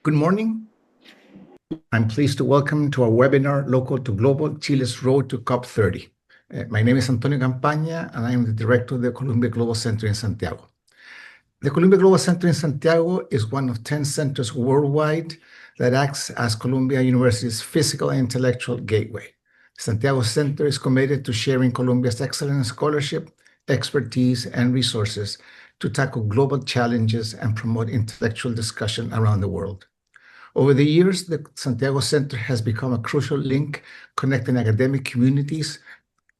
Good morning. I'm pleased to welcome to our webinar, Local to Global, Chile's Road to COP30. My name is Antonio Campaña, and I am the director of the Columbia Global Center in Santiago. The Columbia Global Center in Santiago is one of 10 centers worldwide that acts as Columbia University's physical and intellectual gateway. The Santiago Center is committed to sharing Columbia's excellent scholarship, expertise, and resources to tackle global challenges and promote intellectual discussion around the world. Over the years, the Santiago Center has become a crucial link connecting academic communities.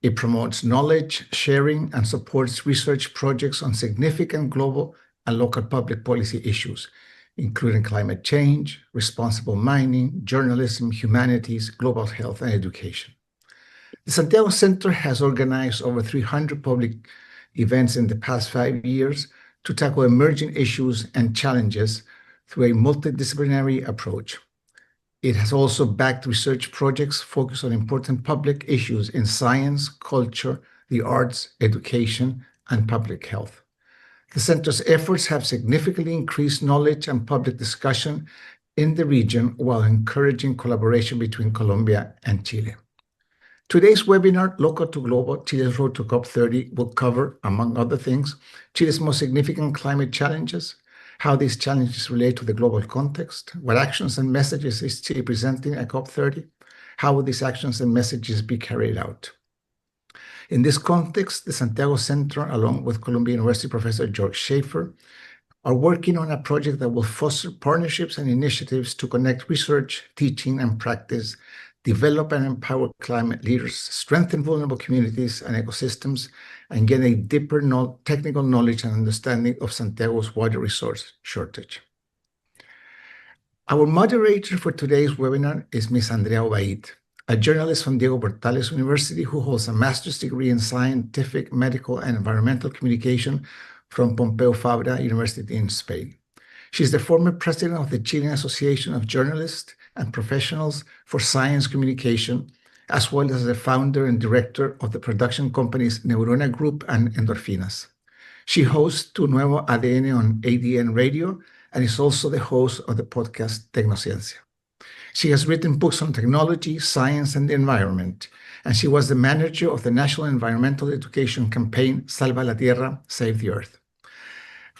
It promotes knowledge sharing and supports research projects on significant global and local public policy issues, including climate change, responsible mining, journalism, humanities, global health, and education. The Santiago Center has organized over 300 public events in the past 5 years to tackle emerging issues and challenges through a multidisciplinary approach. It has also backed research projects focused on important public issues in science, culture, the arts, education, and public health. The center's efforts have significantly increased knowledge and public discussion in the region while encouraging collaboration between Colombia and Chile. Today's webinar, Local to Global, Chile's Road to COP30, will cover, among other things, Chile's most significant climate challenges, how these challenges relate to the global context, what actions and messages is Chile presenting at COP30, how will these actions and messages be carried out. In this context, the Santiago Center, along with Columbia University Professor Joerg Schaefer, are working on a project that will foster partnerships and initiatives to connect research, teaching, and practice, develop and empower climate leaders, strengthen vulnerable communities and ecosystems, and gain a deeper technical knowledge and understanding of Santiago's water resource shortage. Our moderator for today's webinar is Ms. Andrea Obaid, a journalist from Diego Portales University who holds a master's degree in scientific, medical, and environmental communication from Pompeu Fabra University in Spain. She is the former president of the Chilean Association of Journalists and Professionals for Science Communication, as well as the founder and director of the production companies Neurona Group and Endorfinas. She hosts Tu Nuevo ADN on ADN Radio and is also the host of the podcast Tecnociencia. She has written books on technology, science, and the environment, and she was the manager of the National Environmental Education Campaign Salva la Tierra, Save the Earth.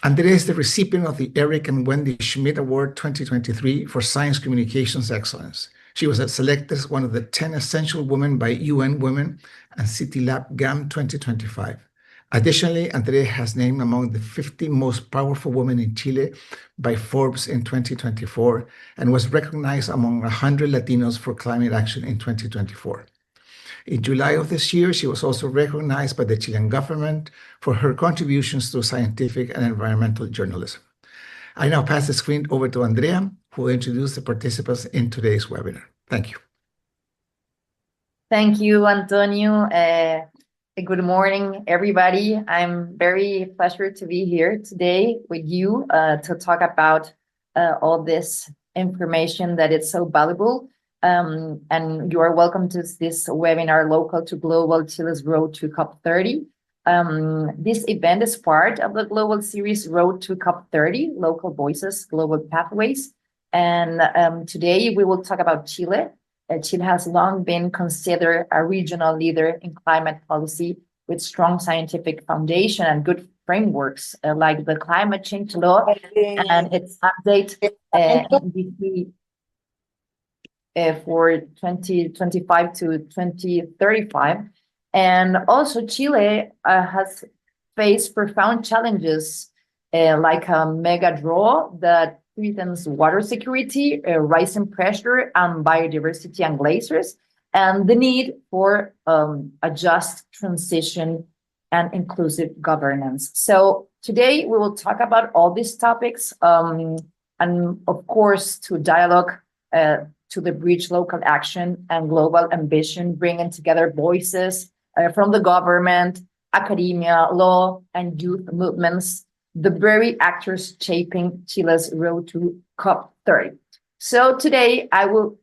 Andrés is the recipient of the Eric and Wendy Schmidt Award 2023 for Science Communications Excellence. She was selected as one of the 10 essential women by UN Women and CityLab GAM 2025. Additionally, Andrea has named among the 50 most powerful women in Chile by Forbes in 2024 and was recognized among 100 Latinos for climate action in 2024. In July of this year, she was also recognized by the Chilean government for her contributions to scientific and environmental journalism. I now pass the screen over to Andrea, who will introduce the participants in today's webinar. Thank you. Thank you, Antonio. Good morning, everybody. I'm very pleased to be here today with you to talk about all this information that is so valuable. And you are welcome to this webinar, Local to Global, Chile's Road to COP30. This event is part of the global series Road to COP30, Local Voices, Global Pathways. And today we will talk about Chile. Chile has long been considered a regional leader in climate policy with strong scientific foundation and good frameworks like the climate change law and its update for 2025 to 2035. And also Chile has faced profound challenges like a mega drought that threatens water security, rising pressure on biodiversity and glaciers, and the need for a just transition and inclusive governance. So today we will talk about all these topics and of course to dialogue to the bridge local action and global ambition, bringing together voices from the government, academia, law, and youth movements, the very actors shaping Chile's road to COP30. So today I will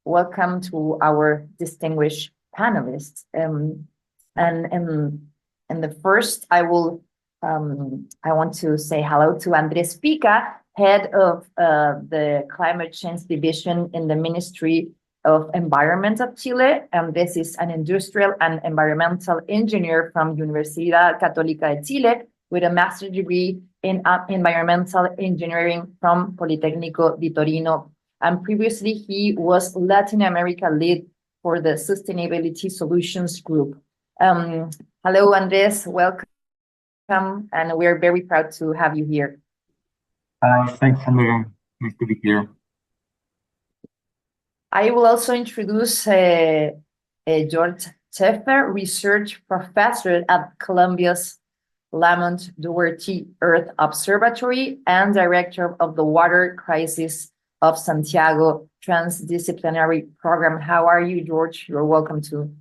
welcome to our distinguished panelists. And the first I want to say hello to Andrés Pica, head of the Climate Change Division in the Ministry of Environment of Chile. And this is an industrial and environmental engineer from Universidad Católica de Chile with a master's degree in environmental engineering from Politecnico di Torino. And previously, he was Latin America lead for the Sustainability Solutions Group. Hello, Andrés, welcome. And we're very proud to have you here. Thanks, Andrea. Nice to be here. I will also introduce Joerg Schaefer, research professor at Columbia's Lamont-Doherty Earth Observatory and director of the Water Crisis of Santiago Trans-Disciplinary Program. How are you, Joerg? You're welcome to.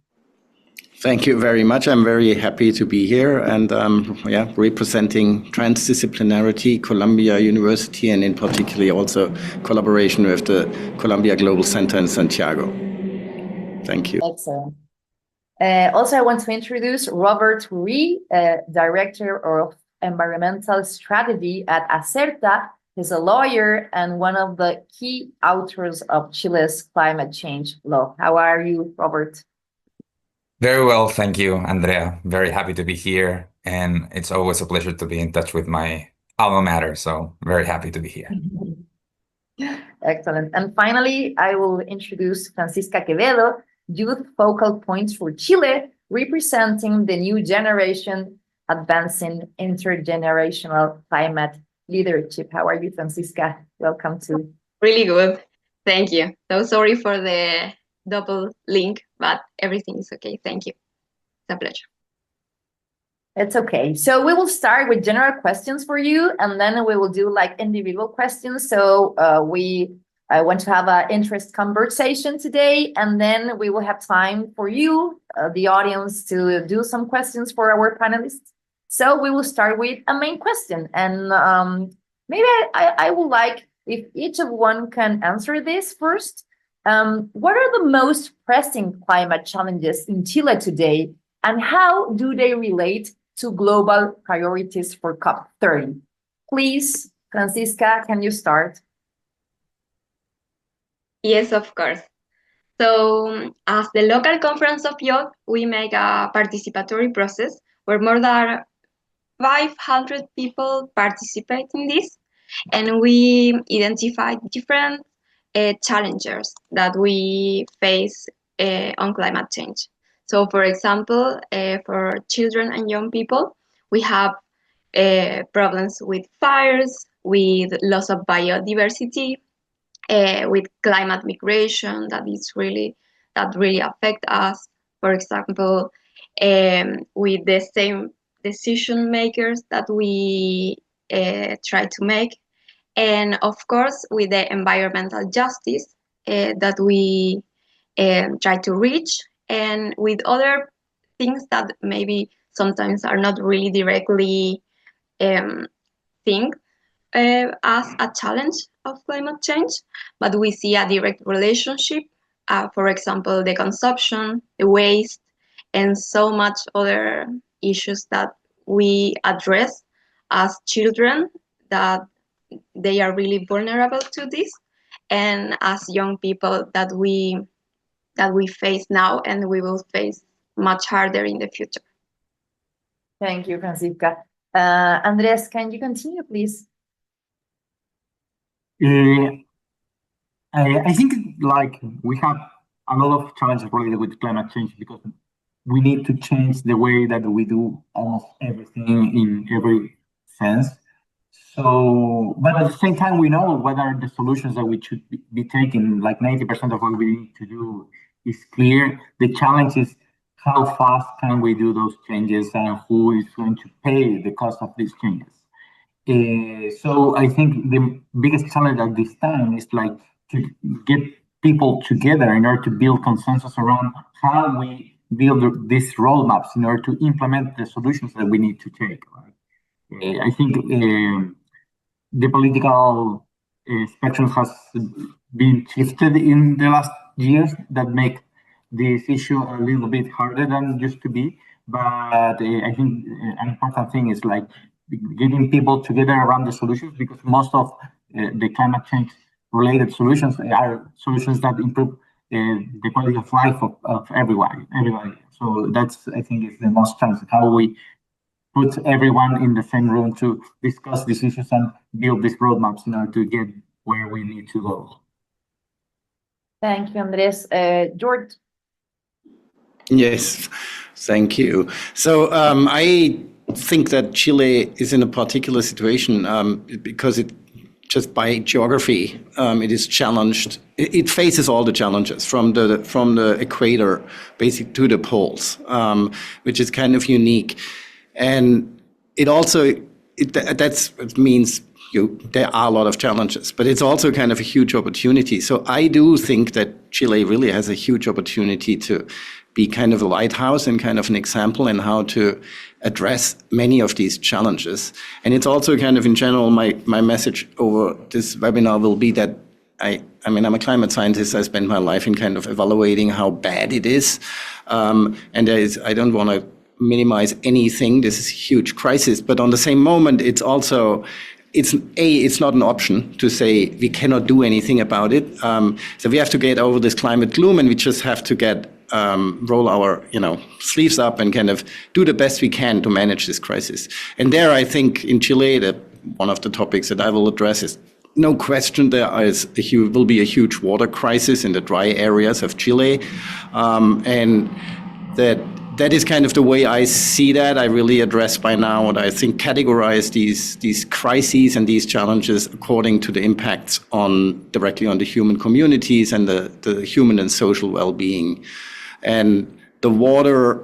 Thank you very much. I'm very happy to be here and representing transdisciplinarity, Columbia University, and in particular also collaboration with the Columbia Global Center in Santiago. Thank you. Excellent. Also, I want to introduce Robert Currie, Director of Environmental Strategy at Azerta. He's a lawyer and one of the key authors of Chile's climate change law. How are you, Robert? Very well, thank you, Andrea. Very happy to be here, and it's always a pleasure to be in touch with my alma mater, so very happy to be here. Excellent. And finally, I will introduce Francisca Quevedo, Youth Focal Points for Chile, representing the new generation advancing intergenerational climate leadership. How are you, Francisca? Welcome to. Really good. Thank you. So sorry for the double link, but everything is okay. Thank you. It's a pleasure. It's okay. So we will start with general questions for you, and then we will do like individual questions. So I want to have an interest conversation today, and then we will have time for you, the audience, to do some questions for our panelists. So we will start with a main question, and maybe I would like if each of one can answer this first. What are the most pressing climate challenges in Chile today, and how do they relate to global priorities for COP30? Please, Francisca, can you start? Yes, of course. So as the local conference of youth, we make a participatory process where more than 500 people participate in this, and we identify different challenges that we face on climate change. So, for example, for children and young people, we have problems with fires, with loss of biodiversity, with climate migration that really affect us. For example, with the same decision makers that we try to make. And of course, with the environmental justice that we try to reach, and with other things that maybe sometimes are not really directly think as a challenge of climate change, but we see a direct relationship. For example, the consumption, the waste, and so much other issues that we address as children, that they are really vulnerable to this, and as young people that we face now and we will face much harder in the future. Thank you, Francisca. Andrés, can you continue, please? I think like we have a lot of challenges related with climate change because we need to change the way that we do almost everything in every sense. So, but at the same time, we know what are the solutions that we should be taking. Like 90% of what we need to do is clear. The challenge is how fast can we do those changes and who is going to pay the cost of these changes. So I think the biggest challenge at this time is like to get people together in order to build consensus around how we build these roadmaps in order to implement the solutions that we need to take. Right? I think the political spectrum has been shifted in the last years that make this issue a little bit harder than it used to be. But I think an important thing is like getting people together around the solutions, because most of the climate change related solutions are solutions that improve the quality of life of everybody. So that's, I think, is the most challenge, how we put everyone in the same room to discuss these issues and build these roadmaps in order to get where we need to go. Thank you, Andrés. George? Yes, thank you. So I think that Chile is in a particular situation because it just by geography it is challenged. It faces all the challenges from the equator, basically to the poles, which is kind of unique, and it also it means there are a lot of challenges, but it's also kind of a huge opportunity. So I do think that Chile really has a huge opportunity to be kind of a lighthouse and kind of an example in how to address many of these challenges. And it's also kind of in general, my message over this webinar will be that I mean, I'm a climate scientist. I spend my life in kind of evaluating how bad it is. And I don't want to minimize anything. This is a huge crisis, but on the same moment, it's also, it's not an option to say we cannot do anything about it. So we have to get over this climate gloom, and we just have to roll our sleeves up and kind of do the best we can to manage this crisis. And there, I think in Chile, that one of the topics that I will address is no question there will be a huge water crisis in the dry areas of Chile, and that is kind of the way I see that. I really address by now what I think categorize these crises and these challenges according to the impacts directly on the human communities and the human and social well-being. And the water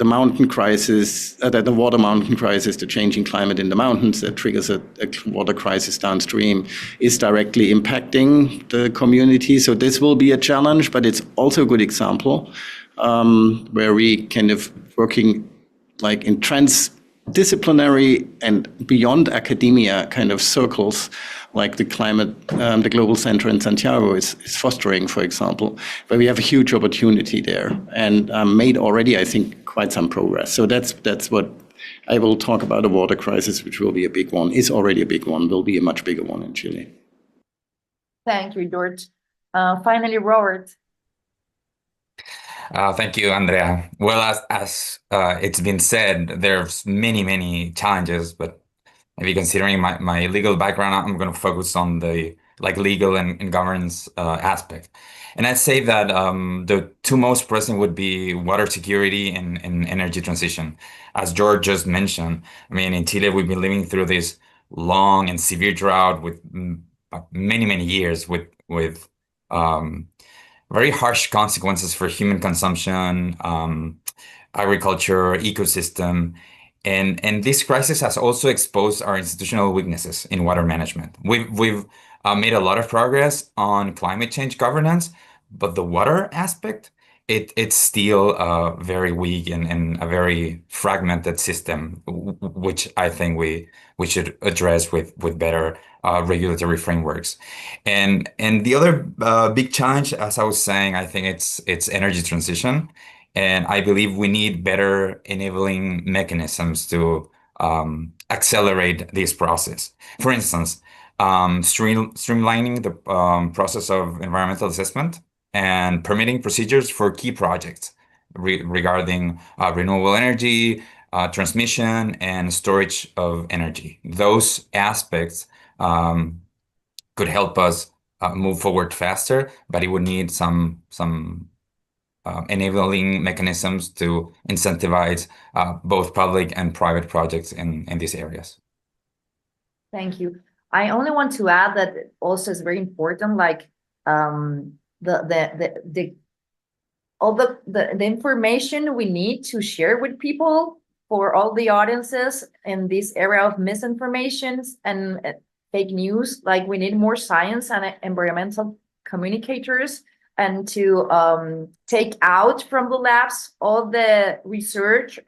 mountain crisis, the changing climate in the mountains that triggers a water crisis downstream, is directly impacting the community. So this will be a challenge, but it's also a good example where we kind of working like in trans-disciplinary and beyond academia kind of circles, like the Global Center in Santiago is fostering, for example, where we have a huge opportunity there and made already, I think, quite some progress. So that's what I will talk about, the water crisis, which will be a big one, is already a big one, will be a much bigger one in Chile. Thank you, George. Finally, Robert. Thank you, Andrea. Well, as it's been said, there's many challenges, but maybe considering my legal background, I'm going to focus on the legal and governance aspect. And I'd say that the two most pressing would be water security and energy transition. As George just mentioned, I mean, in Chile, we've been living through this long and severe drought with many years with very harsh consequences for human consumption, agriculture, ecosystem. And this crisis has also exposed our institutional weaknesses in water management. We've made a lot of progress on climate change governance, but the water aspect, it's still very weak and a very fragmented system, which I think we should address with better regulatory frameworks. And the other big challenge, as I was saying, I think it's energy transition. And I believe we need better enabling mechanisms to accelerate this process. For instance, streamlining the process of environmental assessment and permitting procedures for key projects regarding renewable energy, transmission, and storage of energy. Those aspects could help us move forward faster, but it would need some enabling mechanisms to incentivize both public and private projects in these areas. Thank you. I only want to add that also is very important, like all the information we need to share with people for all the audiences in this area of misinformation and fake news. Like we need more science and environmental communicators, and to take out from the labs all the research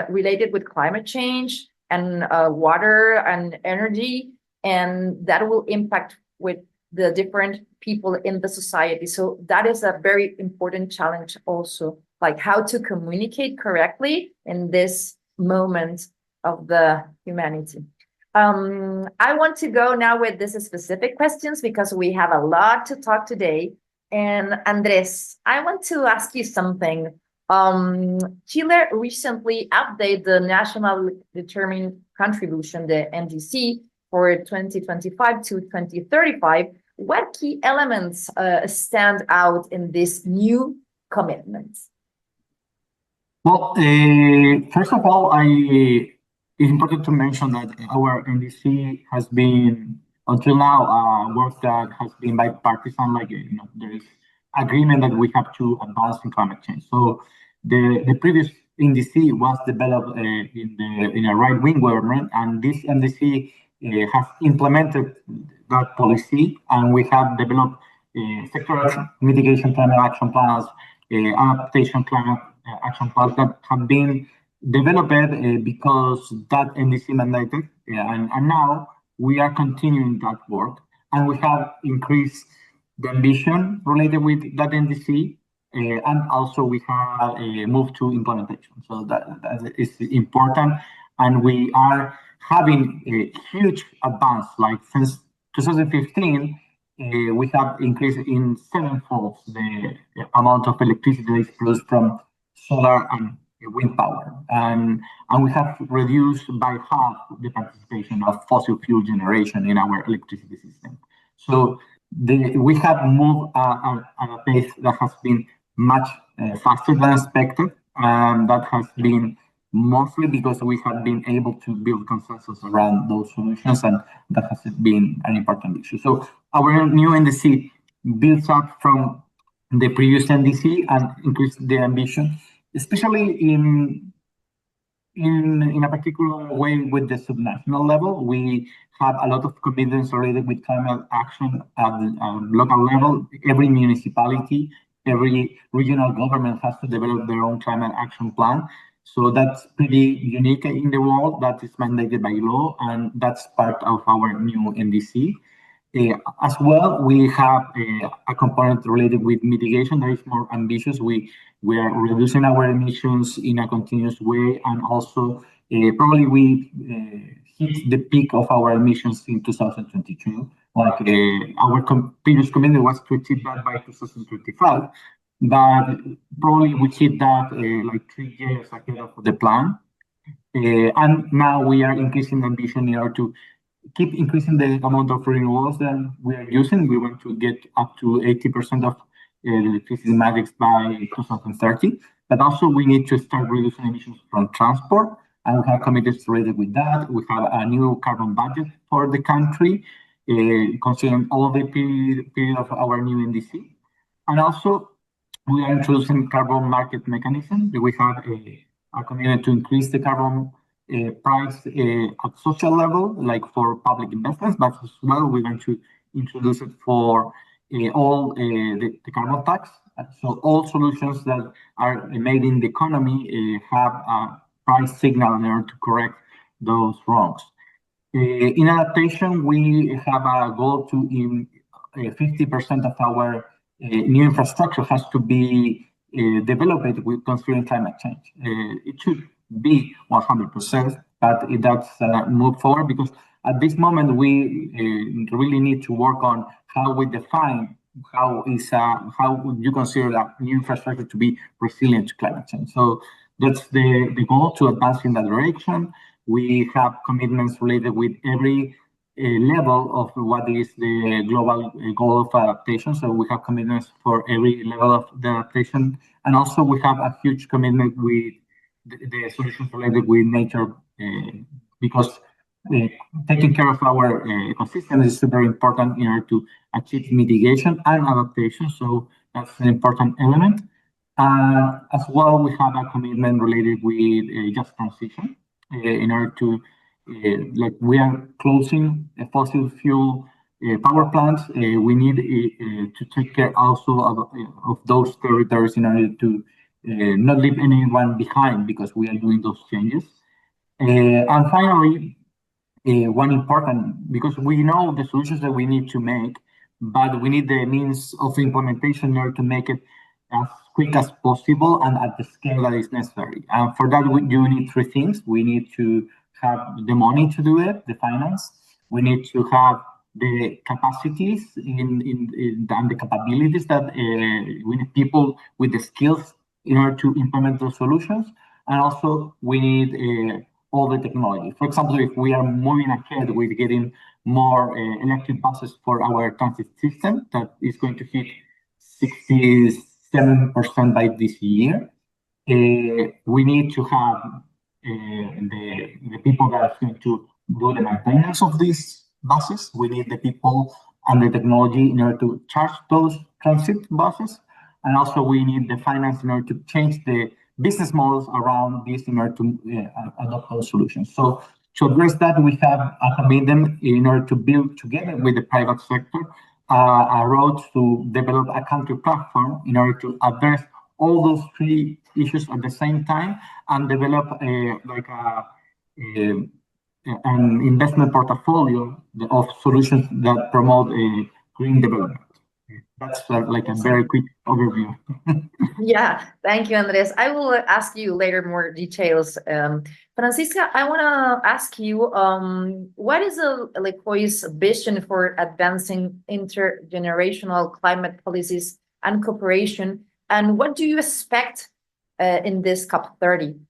related with climate change and water and energy, and that will impact with the different people in the society. So that is a very important challenge also, like how to communicate correctly in this moment of the humanity. I want to go now with these specific questions because we have a lot to talk today. And Andrés, I want to ask you something. Chile recently updated the National Determined Contribution, the NDC, for 2025 to 2035. What key elements stand out in this new commitment? Well, first of all, it's important to mention that our NDC has been, until now, work that has been bipartisan. There is agreement that we have to advance in climate change. So the previous NDC was developed in a right-wing government, and this NDC has implemented that policy, and we have developed sectoral mitigation climate action plans, adaptation climate action plans that have been developed because that NDC mandated, and now we are continuing that work, and we have increased the ambition related with that NDC, and also we have moved to implementation. So that is important, and we are having a huge advance. Like since 2015, we have increased in sevenfold the amount of electricity that is produced from solar and wind power, and we have reduced by half the participation of fossil fuel generation in our electricity system. So we have moved at a pace that has been much faster than expected, and that has been mostly because we have been able to build consensus around those solutions, and that has been an important issue. So our new NDC builds up from the previous NDC and increased the ambition, especially in a particular way with the subnational level. We have a lot of commitments related with climate action at the local level. Every municipality, every regional government has to develop their own climate action plan. So that's pretty unique in the world. That is mandated by law, and that's part of our new NDC. As well, we have a component related with mitigation that is more ambitious. We are reducing our emissions in a continuous way, and also probably we hit the peak of our emissions in 2022. Like our previous commitment was to achieve that by 2025, but probably we hit that like 3 years ahead of the plan. And now we are increasing the ambition in order to keep increasing the amount of renewables that we are using. We want to get up to 80% of electricity mix by 2030. But also we need to start reducing emissions from transport, and we have committed related with that. We have a new carbon budget for the country, considering all the period of our new NDC. And also we are introducing carbon market mechanism. We have a commitment to increase the carbon price at social level, like for public investments, but as well we're going to introduce it for all the carbon tax. So all solutions that are made in the economy have a price signal in order to correct those wrongs. In adaptation, we have a goal to 50% of our new infrastructure has to be developed with considering climate change. It should be 100%, but that's move forward, because at this moment we really need to work on how we define how would you consider that new infrastructure to be resilient to climate change. So that's the goal, to advance in that direction. We have commitments related with every level of what is the global goal of adaptation. So we have commitments for every level of the adaptation, and also we have a huge commitment with the solutions related with nature, because taking care of our ecosystem is super important in order to achieve mitigation and adaptation. So that's an important element. As well, we have a commitment related with just transition in order to, like we are closing fossil fuel power plants. We need to take care also of those territories in order to not leave anyone behind, because we are doing those changes. And finally, one important, because we know the solutions that we need to make, but we need the means of implementation in order to make it as quick as possible and at the scale that is necessary. And for that, you need three things. We need to have the money to do it, the finance. We need to have the capacities and the capabilities that we need people with the skills in order to implement those solutions. And also we need all the technology. For example, if we are moving ahead with getting more electric buses for our transit system, that is going to hit 67% by this year. We need to have the people that are going to do the maintenance of these buses. We need the people and the technology in order to charge those transit buses. And also we need the finance in order to change the business models around this in order to adopt those solutions. So to address that, we have a commitment in order to build together with the private sector a road to develop a country platform in order to address all those three issues at the same time and develop an investment portfolio of solutions that promote green development. That's like a very quick overview. Yeah, thank you, Andrés. I will ask you later more details. Francisca, I want to ask you, what is LECOI's vision for advancing intergenerational climate policies and cooperation, and what do you expect in this COP30?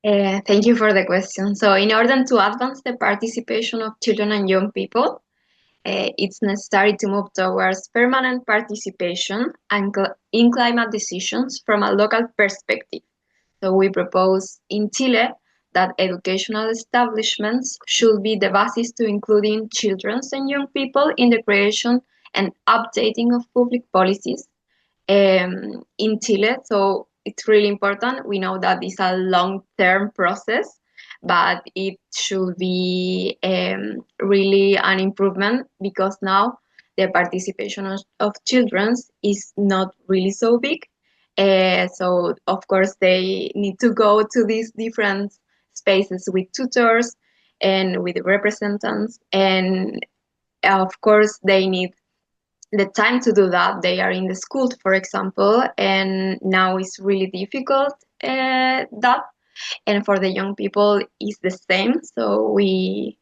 Thank you for the question. So in order to advance the participation of children and young people, it's necessary to move towards permanent participation and in climate decisions from a local perspective. So we propose in Chile that educational establishments should be the basis to including children and young people in the creation and updating of public policies in Chile. So it's really important. We know that it's a long-term process, but it should be really an improvement because now the participation of children is not really so big. So of course they need to go to these different spaces with tutors and with representatives, and of course they need the time to do that. They are in the school, for example, and now it's really difficult that. And for the young people, it's the same. So we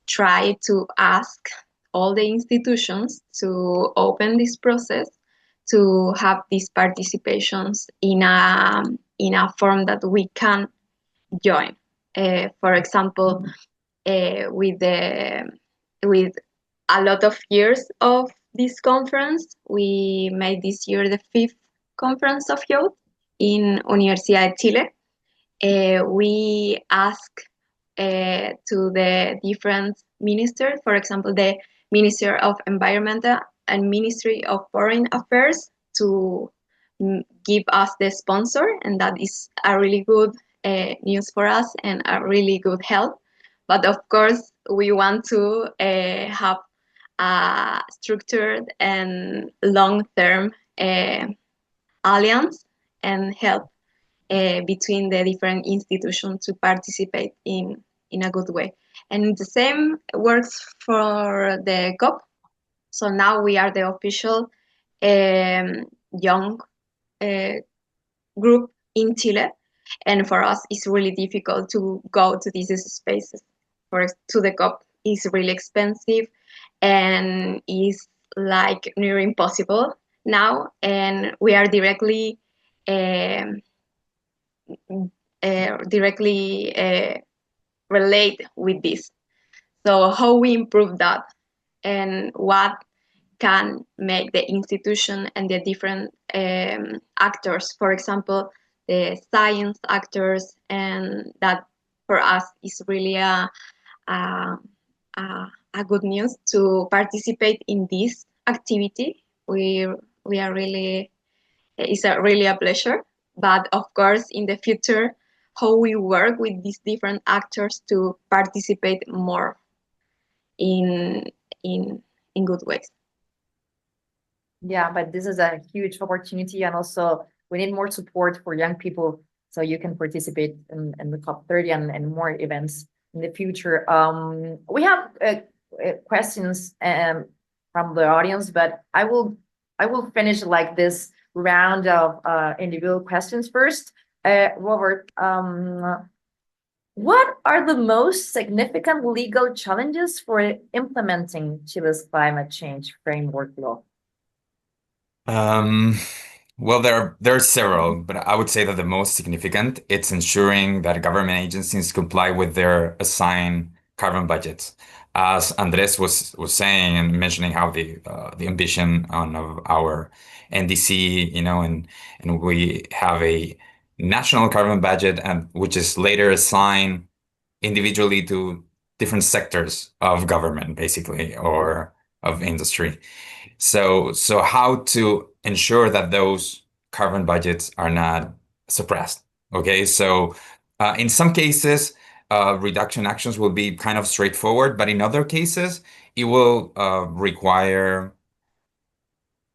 try to ask all the institutions to open this process to have these participations in a form that we can join. For example, with a lot of years of this conference, we made this year the 5th conference of youth in Universidad de Chile. We ask to the different ministers, for example, the Minister of Environment and Ministry of Foreign Affairs, to give us the sponsor, and that is a really good news for us and a really good help. But of course, we want to have a structured and long-term alliance and help between the different institutions to participate in a good way. And the same works for the COP. So now we are the official young group in Chile. And for us, it's really difficult to go to these spaces. To the COP is really expensive and is like near impossible now. And we are directly relate with this. So how we improve that and what can make the institution and the different actors, for example, the science actors, and that for us is really a good news to participate in this activity. We are really, it's really a pleasure. But of course, in the future, how we work with these different actors to participate more in good ways. Yeah, but this is a huge opportunity, and also we need more support for young people so you can participate in the COP30 and more events in the future. We have questions from the audience, but I will finish like this round of individual questions first. Robert, what are the most significant legal challenges for implementing Chile's climate change framework law? Well, there are several, but I would say that the most significant, it's ensuring that government agencies comply with their assigned carbon budgets. As Andrés was saying and mentioning how the ambition of our NDC, and we have a national carbon budget, and which is later assigned individually to different sectors of government, basically, or of industry. So how to ensure that those carbon budgets are not suppressed? Okay, so in some cases, reduction actions will be kind of straightforward, but in other cases, it will require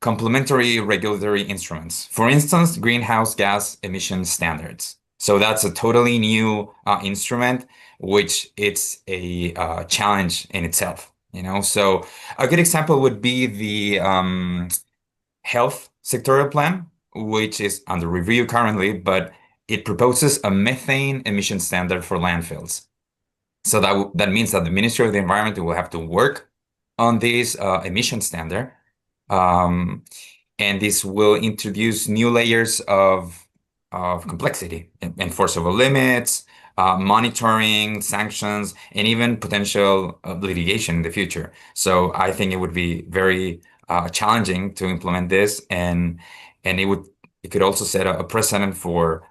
complementary regulatory instruments. For instance, greenhouse gas emission standards. So that's a totally new instrument, which it's a challenge in itself. So a good example would be the health sectorial plan, which is under review currently, but it proposes a methane emission standard for landfills. So that means that the Ministry of the Environment will have to work on this emission standard, and this will introduce new layers of complexity, enforceable limits, monitoring, sanctions, and even potential litigation in the future. So I think it would be very challenging to implement this, and it could also set a precedent for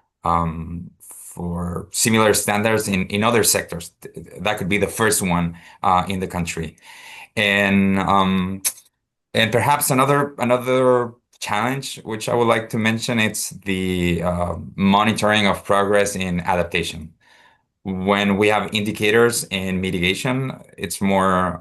similar standards in other sectors. That could be the first one in the country, and perhaps another challenge which I would like to mention, it's the monitoring of progress in adaptation. When we have indicators in mitigation, it's more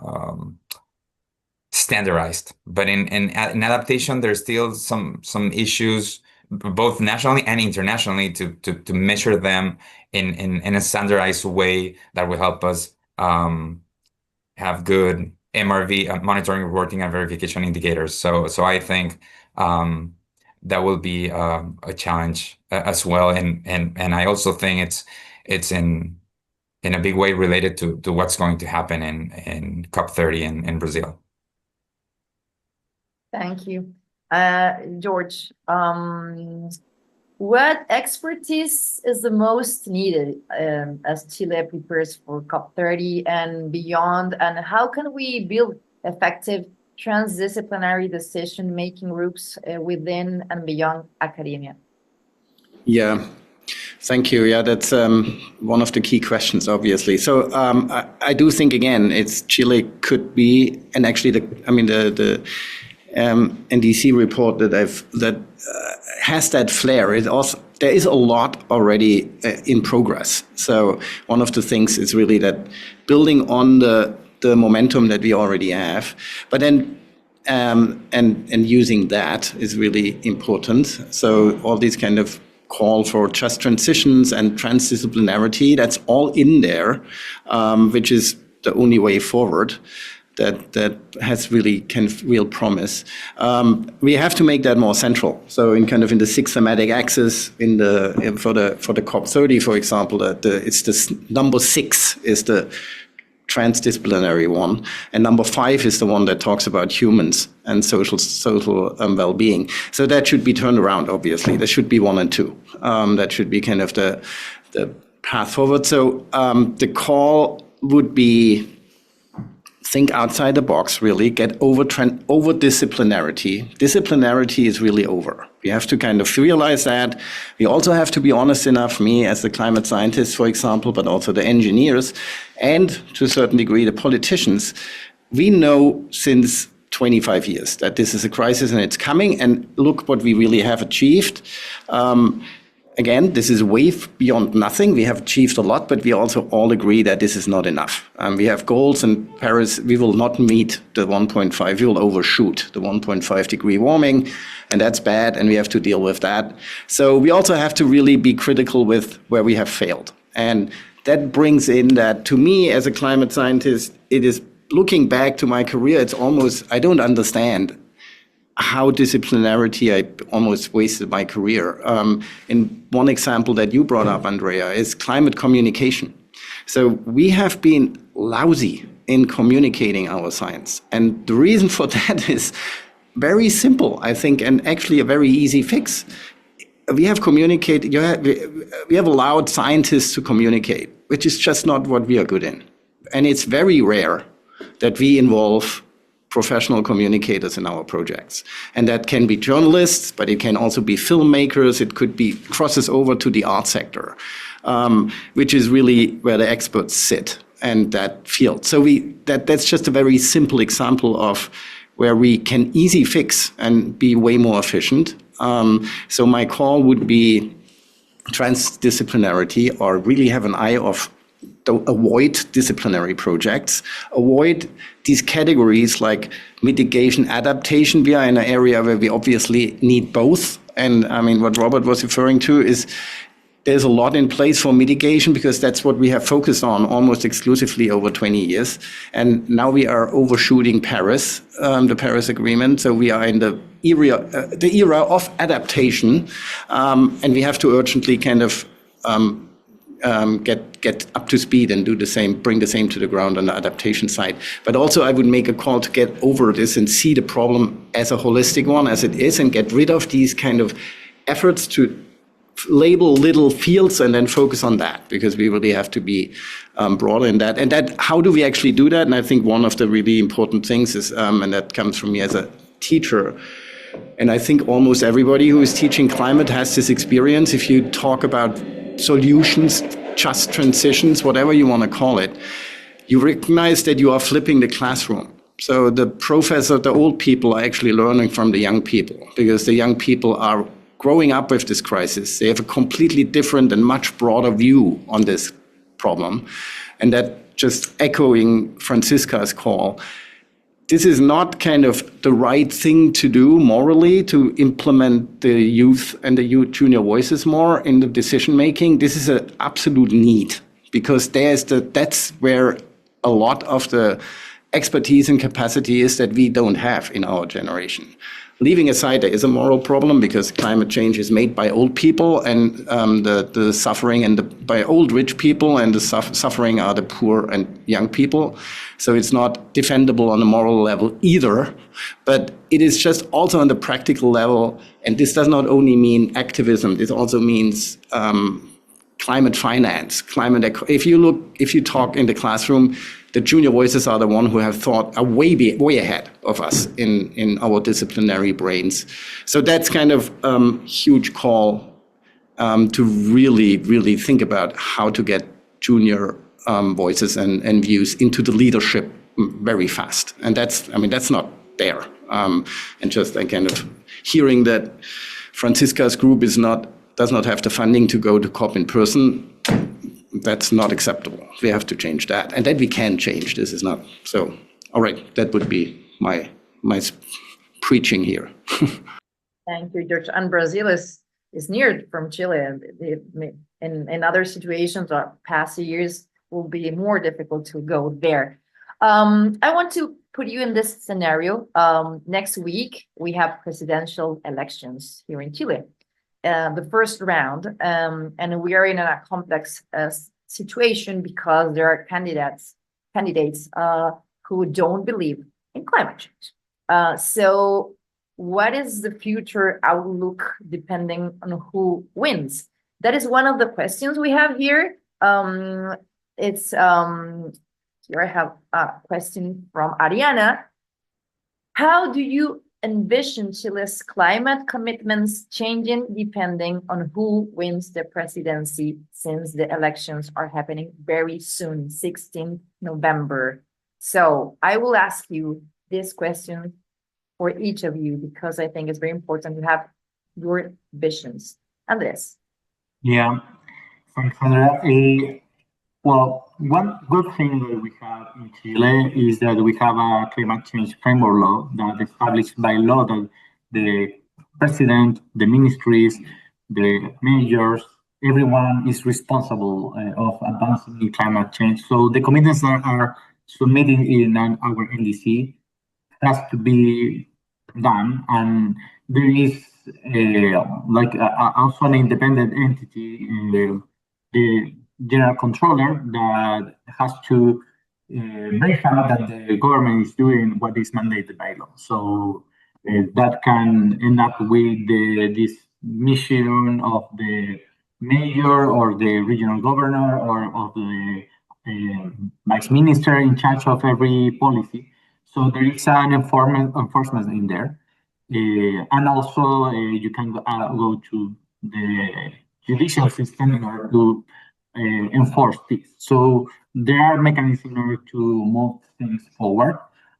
standardized, but in adaptation, there's still some issues, both nationally and internationally, to measure them in a standardized way that will help us have good MRV monitoring, reporting, and verification indicators. So I think that will be a challenge as well, and I also think it's in a big way related to what's going to happen in COP30 in Brazil. Thank you. George, what expertise is the most needed as Chile prepares for COP30 and beyond, and how can we build effective transdisciplinary decision-making groups within and beyond academia? Yeah, thank you. Yeah, that's one of the key questions, obviously. So I do think, again, Chile could be, and actually the NDC report that has that flair. There is a lot already in progress. So one of the things is really that building on the momentum that we already have, but then and using that is really important. So all these kind of call for just transitions and transdisciplinarity, that's all in there, which is the only way forward. That has really kind of real promise. We have to make that more central. So in the sixth thematic axis for the COP30, for example, it's this number 6 is the transdisciplinary one, and number 5 is the one that talks about humans and social well-being. So that should be turned around. Obviously, there should be 1 and 2. That should be kind of the path forward. So the call would be, think outside the box, really, get over disciplinarity. Disciplinarity is really over. We have to kind of realize that. We also have to be honest enough, me as the climate scientist, for example, but also the engineers, and to a certain degree, the politicians. We know since 25 years that this is a crisis and it's coming, and look what we really have achieved. Again, this is way beyond nothing. We have achieved a lot, but we also all agree that this is not enough. We have goals in Paris. We will not meet the 1.5. We will overshoot the 1.5 degree warming, and that's bad, and we have to deal with that. So we also have to really be critical with where we have failed. And that brings in that, to me, as a climate scientist, it is looking back to my career, it's almost, I don't understand how disciplinarity, I almost wasted my career. And one example that you brought up, Andrea, is climate communication. So we have been lousy in communicating our science. And the reason for that is very simple, I think, and actually a very easy fix. We have communicated, we have allowed scientists to communicate, which is just not what we are good in. And it's very rare that we involve professional communicators in our projects. And that can be journalists, but it can also be filmmakers. It could be crosses over to the art sector, which is really where the experts sit and that field. So that's just a very simple example of where we can easy fix and be way more efficient. So my call would be transdisciplinarity, or really have an eye of avoid disciplinary projects, avoid these categories like mitigation, adaptation. We are in an area where we obviously need both. And I mean, what Robert was referring to is there's a lot in place for mitigation because that's what we have focused on almost exclusively over 20 years. And now we are overshooting Paris, the Paris Agreement. So we are in the era of adaptation, and we have to urgently kind of get up to speed and do the same, bring the same to the ground on the adaptation side. But also I would make a call to get over this and see the problem as a holistic one as it is, and get rid of these kind of efforts to label little fields and then focus on that, because we really have to be broader in that. And that, how do we actually do that? And I think one of the really important things is, and that comes from me as a teacher, and I think almost everybody who is teaching climate has this experience. If you talk about solutions, just transitions, whatever you want to call it, you recognize that you are flipping the classroom. So the professor, the old people are actually learning from the young people, because the young people are growing up with this crisis. They have a completely different and much broader view on this problem. And that, just echoing Francisca's call, this is not kind of the right thing to do morally, to implement the youth and the youth junior voices more in the decision making. This is an absolute need, because that's where a lot of the expertise and capacity is that we don't have in our generation. Leaving aside, there is a moral problem, because climate change is made by old people, and the suffering by old rich people, and the suffering are the poor and young people. So it's not defendable on a moral level either, but it is just also on the practical level. And this does not only mean activism, this also means climate finance, if you talk in the classroom, the junior voices are the one who have thought are way ahead of us in our disciplinary brains. So that's kind of huge call to really think about how to get junior voices and views into the leadership very fast. And that's not there. And just kind of hearing that Francisca's group does not have the funding to go to COP in person, that's not acceptable. We have to change that, and that we can change. This is not so. All right, that would be my preaching here. Thank you, George. And Brazil is near from Chile, and in other situations or past years will be more difficult to go there. I want to put you in this scenario. Next week we have presidential elections here in Chile. The first round, and we are in a complex situation because there are candidates who don't believe in climate change. So what is the future outlook depending on who wins? That is one of the questions we have here. Here I have a question from Ariana. How do you envision Chile's climate commitments changing depending on who wins the presidency, since the elections are happening very soon, 16th November? So I will ask you this question for each of you, because I think it's very important to have your visions. Andrés. Yeah, thanks, Andrea. Well, one good thing that we have in Chile is that we have a climate change framework law that established by law that the president, the ministries, the mayors, everyone is responsible of advancing in climate change. So the commitments that are submitted in our NDC has to be done, and there is also an independent entity, the general controller, that has to verify that the government is doing what is mandated by law. So that can end up with this mission of the mayor or the regional governor or of the vice minister in charge of every policy. So there is an enforcement in there. And also you can go to the judicial system in order to enforce this. So there are mechanisms in order to move things forward.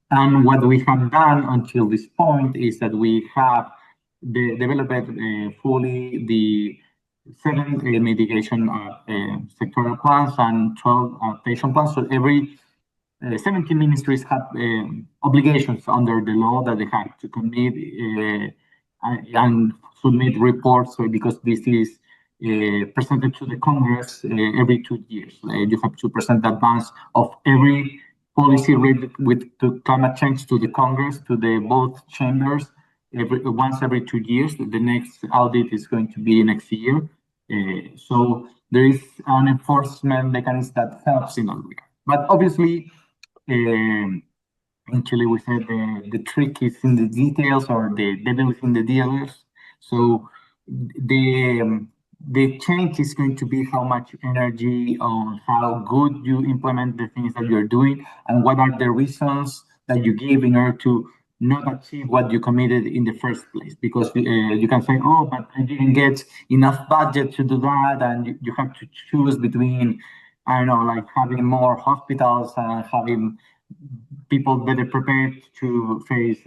And what we have done until this point is that we have developed fully the 7 mitigation sectoral plans and 12 adaptation plans. So every 17 ministries have obligations under the law that they have to commit and submit reports, because this is presented to the Congress every 2 years. You have to present advance of every policy related to climate change to the Congress, to the both chambers, once every 2 years. The next audit is going to be next year. So there is an enforcement mechanism that helps in all regard. But obviously, in Chile, we said the trick is in the details, or the devil is in the dealers. So the change is going to be how much energy, on how good you implement the things that you're doing, and what are the reasons that you give in order to not achieve what you committed in the first place. Because you can say, oh, but I didn't get enough budget to do that, and you have to choose between, I don't know, like having more hospitals and having people better prepared to face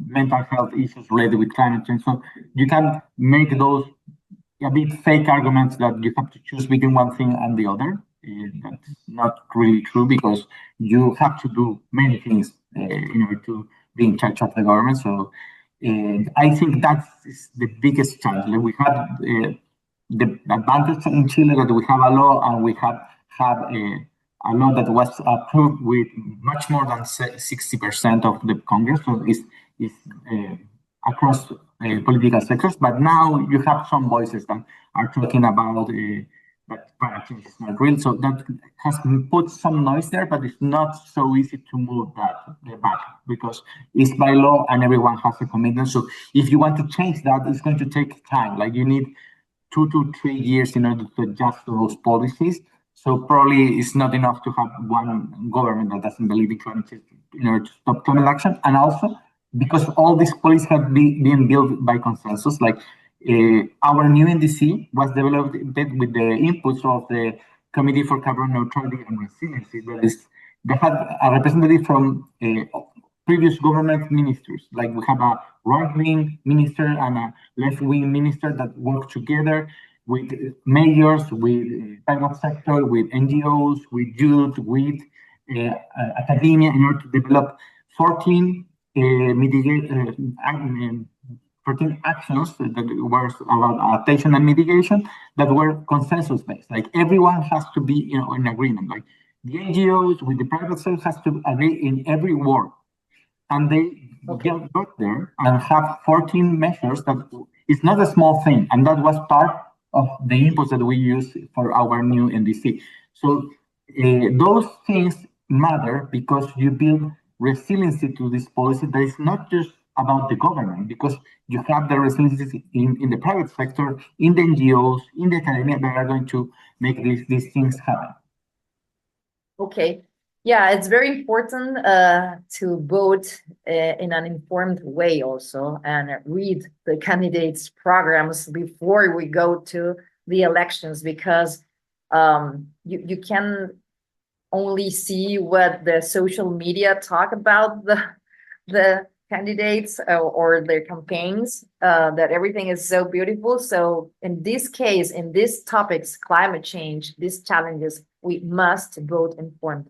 mental health issues related with climate change. So you can make those a bit fake arguments that you have to choose between one thing and the other. That's not really true, because you have to do many things in order to be in charge of the government. So I think that is the biggest challenge. We have the advantage in Chile that we have a law, and we have a law that was approved with much more than 60% of the Congress. So it's across political sectors. But now you have some voices that are talking about that climate change is not real. So that has put some noise there, but it's not so easy to move that back, because it's by law and everyone has a commitment. So if you want to change that, it's going to take time. Like you need 2 to 3 years in order to adjust those policies. So probably it's not enough to have one government that doesn't believe in climate change in order to stop climate action. And also because all these policies have been built by consensus, like our new NDC was developed with the inputs of the Committee for Carbon Neutrality and Resiliency. They had a representative from previous government ministers. Like we have a right-wing minister and a left-wing minister that work together with mayors, with private sector, with NGOs, with youth, with academia, in order to develop 14 actions that were about adaptation and mitigation that were consensus-based. Like everyone has to be in agreement. Like the NGOs with the private sector has to agree in every word. And they got there and have 14 measures. That is not a small thing. And that was part of the inputs that we use for our new NDC. So those things matter, because you build resiliency to this policy that is not just about the government, because you have the resiliency in the private sector, in the NGOs, in the academia, that are going to make these things happen. Okay. Yeah, it's very important to vote in an informed way also, and read the candidates' programs before we go to the elections, because you can only see what the social media talk about the candidates or their campaigns, that everything is so beautiful. So in this case, in these topics, climate change, these challenges, we must vote informed.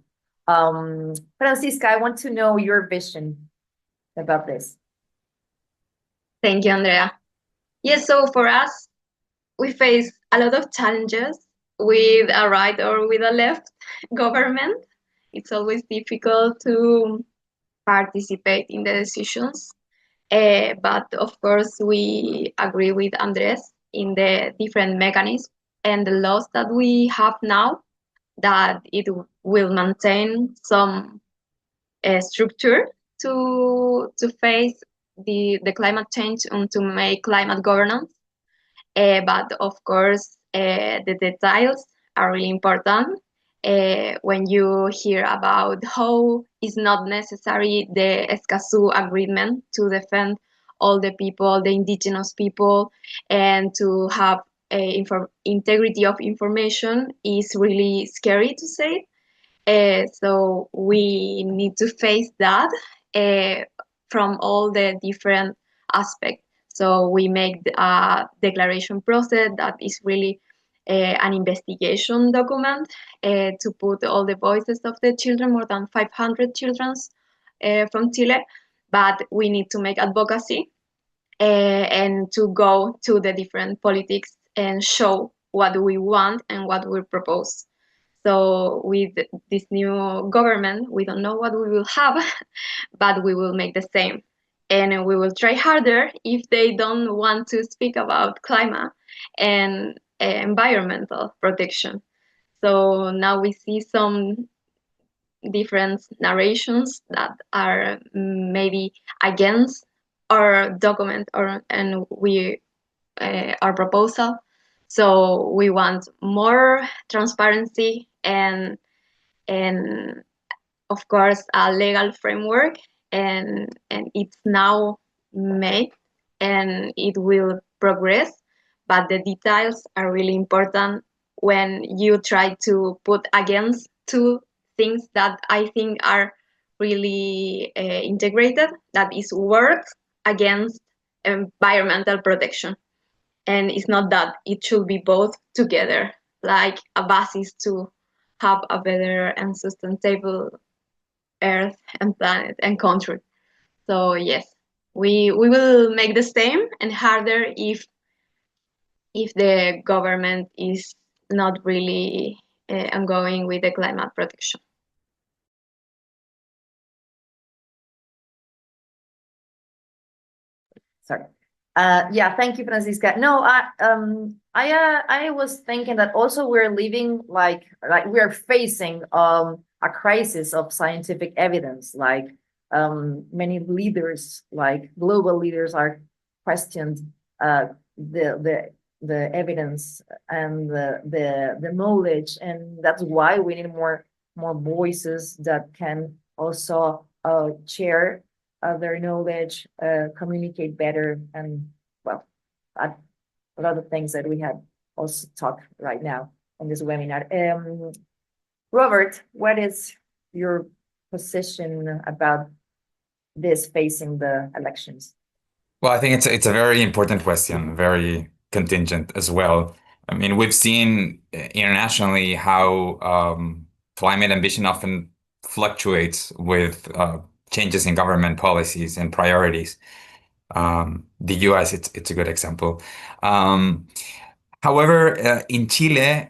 Francisca, I want to know your vision about this. Thank you, Andrea. Yes, so for us, we face a lot of challenges with a right or with a left government. It's always difficult to participate in the decisions. But of course, we agree with Andrés in the different mechanisms and the laws that we have now, that it will maintain some structure to face the climate change and to make climate governance. But of course, the details are really important. When you hear about how it's not necessary the Escazú Agreement to defend all the people, the indigenous people, and to have integrity of information is really scary to say. So we need to face that from all the different aspects. So we make a declaration process that is really an investigation document to put all the voices of the children, more than 500 children from Chile. But we need to make advocacy and to go to the different politics and show what we want and what we propose. So with this new government, we don't know what we will have, but we will make the same. And we will try harder if they don't want to speak about climate and environmental protection. So now we see some different narrations that are maybe against our document and our proposal. So we want more transparency and of course a legal framework, and it's now made and it will progress, but the details are really important when you try to put against two things that I think are really integrated, that is work against environmental protection. And it's not that, it should be both together, like a basis to have a better and sustainable earth and planet and country. So yes, we will make the same and harder if the government is not really ongoing with the climate protection. Sorry. Yeah, thank you, Francisca. No, I was thinking that also we're living like we're facing a crisis of scientific evidence. Like many leaders, like global leaders, are questioned the evidence and the knowledge, and that's why we need more voices that can also share their knowledge, communicate better, and well, a lot of things that we had also talked right now in this webinar. Robert, what is your position about this facing the elections? Well, I think it's a very important question, very contingent as well. I mean, we've seen internationally how climate ambition often fluctuates with changes in government policies and priorities. The US, it's a good example. However, in Chile,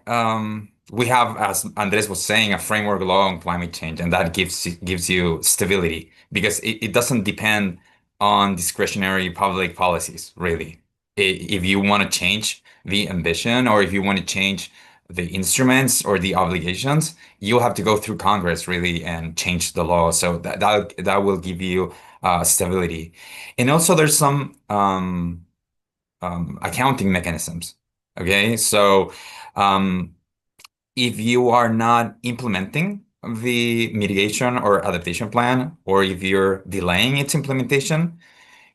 we have, as Andrés was saying, a framework law on climate change, and that gives you stability because it doesn't depend on discretionary public policies, really. If you want to change the ambition or if you want to change the instruments or the obligations, you'll have to go through Congress really and change the law. So that will give you stability. And also there's some accounting mechanisms. Okay, so if you are not implementing the mitigation or adaptation plan, or if you're delaying its implementation,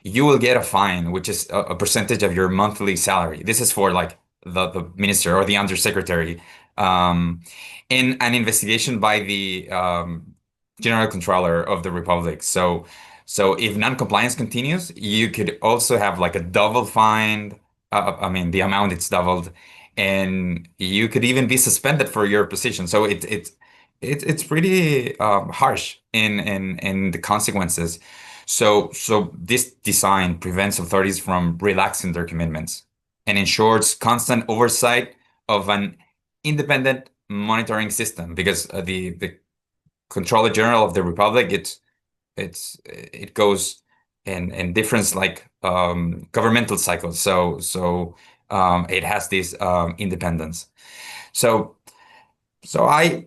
you will get a fine, which is a percentage of your monthly salary. This is for like the minister or the undersecretary, in an investigation by the general controller of the republic. So if non-compliance continues, you could also have like a double fine. I mean, the amount it's doubled, and you could even be suspended for your position. So it's pretty harsh in the consequences. So this design prevents authorities from relaxing their commitments and ensures constant oversight of an independent monitoring system, because the Controller General of the Republic, it goes and different like governmental cycles. So it has this independence. So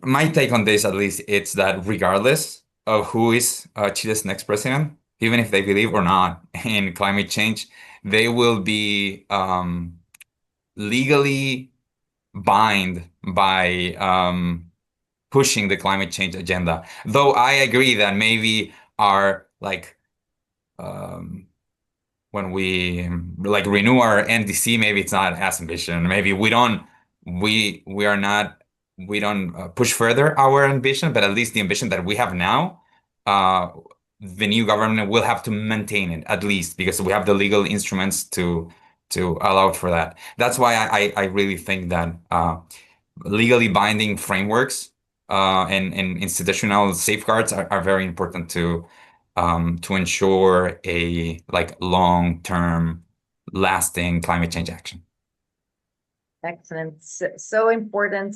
my take on this, at least, it's that regardless of who is Chile's next president, even if they believe or not in climate change, they will be legally bound by pushing the climate change agenda. Though I agree that maybe our like when we like renew our NDC, maybe it's not as ambitious. Maybe we don't push further our ambition, but at least the ambition that we have now, the new government will have to maintain it, at least, because we have the legal instruments to allow for that. That's why I really think that legally binding frameworks and institutional safeguards are very important to ensure a like long-term, lasting climate change action. Excellent. So important,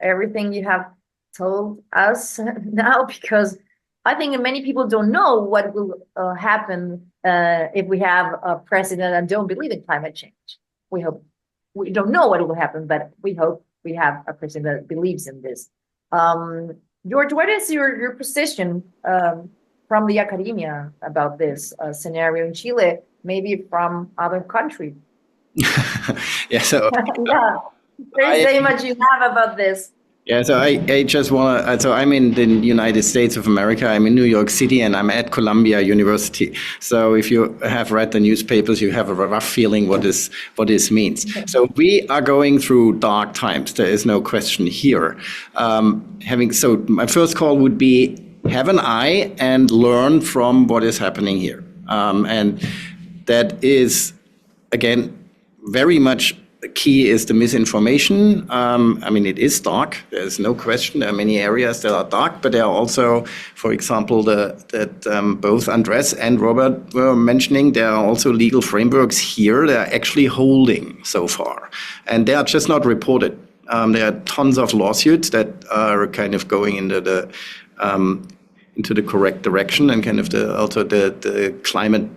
everything you have told us now, because I think many people don't know what will happen if we have a president that don't believe in climate change. We don't know what will happen, but we hope we have a president that believes in this. George, what is your position from the academia about this scenario in Chile, maybe from other countries? Yeah, so yeah, there's so much you have about this. Yeah, so I just want to, so I'm in the United States of America, I'm in New York City, and I'm at Columbia University. So if you have read the newspapers, you have a rough feeling what this means. Okay. So we are going through dark times, there is no question here. So my first call would be have an eye and learn from what is happening here. And that is, again, very much the key is the misinformation. I mean, it is dark. There's no question. There are many areas that are dark, but there are also, for example, that both Andrés and Robert were mentioning, there are also legal frameworks here that are actually holding so far, and they are just not reported. There are tons of lawsuits that are kind of going into the correct direction, and kind of the climate.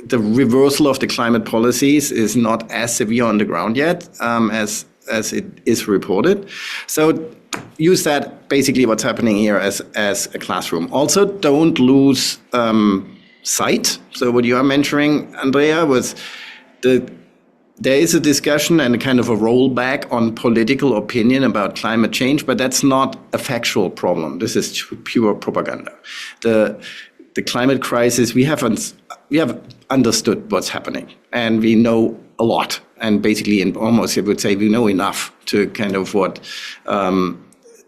The reversal of the climate policies is not as severe on the ground yet as it is reported. So use that, basically what's happening here as a classroom. Also, don't lose sight. So what you are mentioning, Andrea, was there is a discussion and a kind of a rollback on political opinion about climate change, but that's not a factual problem. This is pure propaganda. The climate crisis, we have understood what's happening, and we know a lot. And basically, and almost I would say we know enough to kind of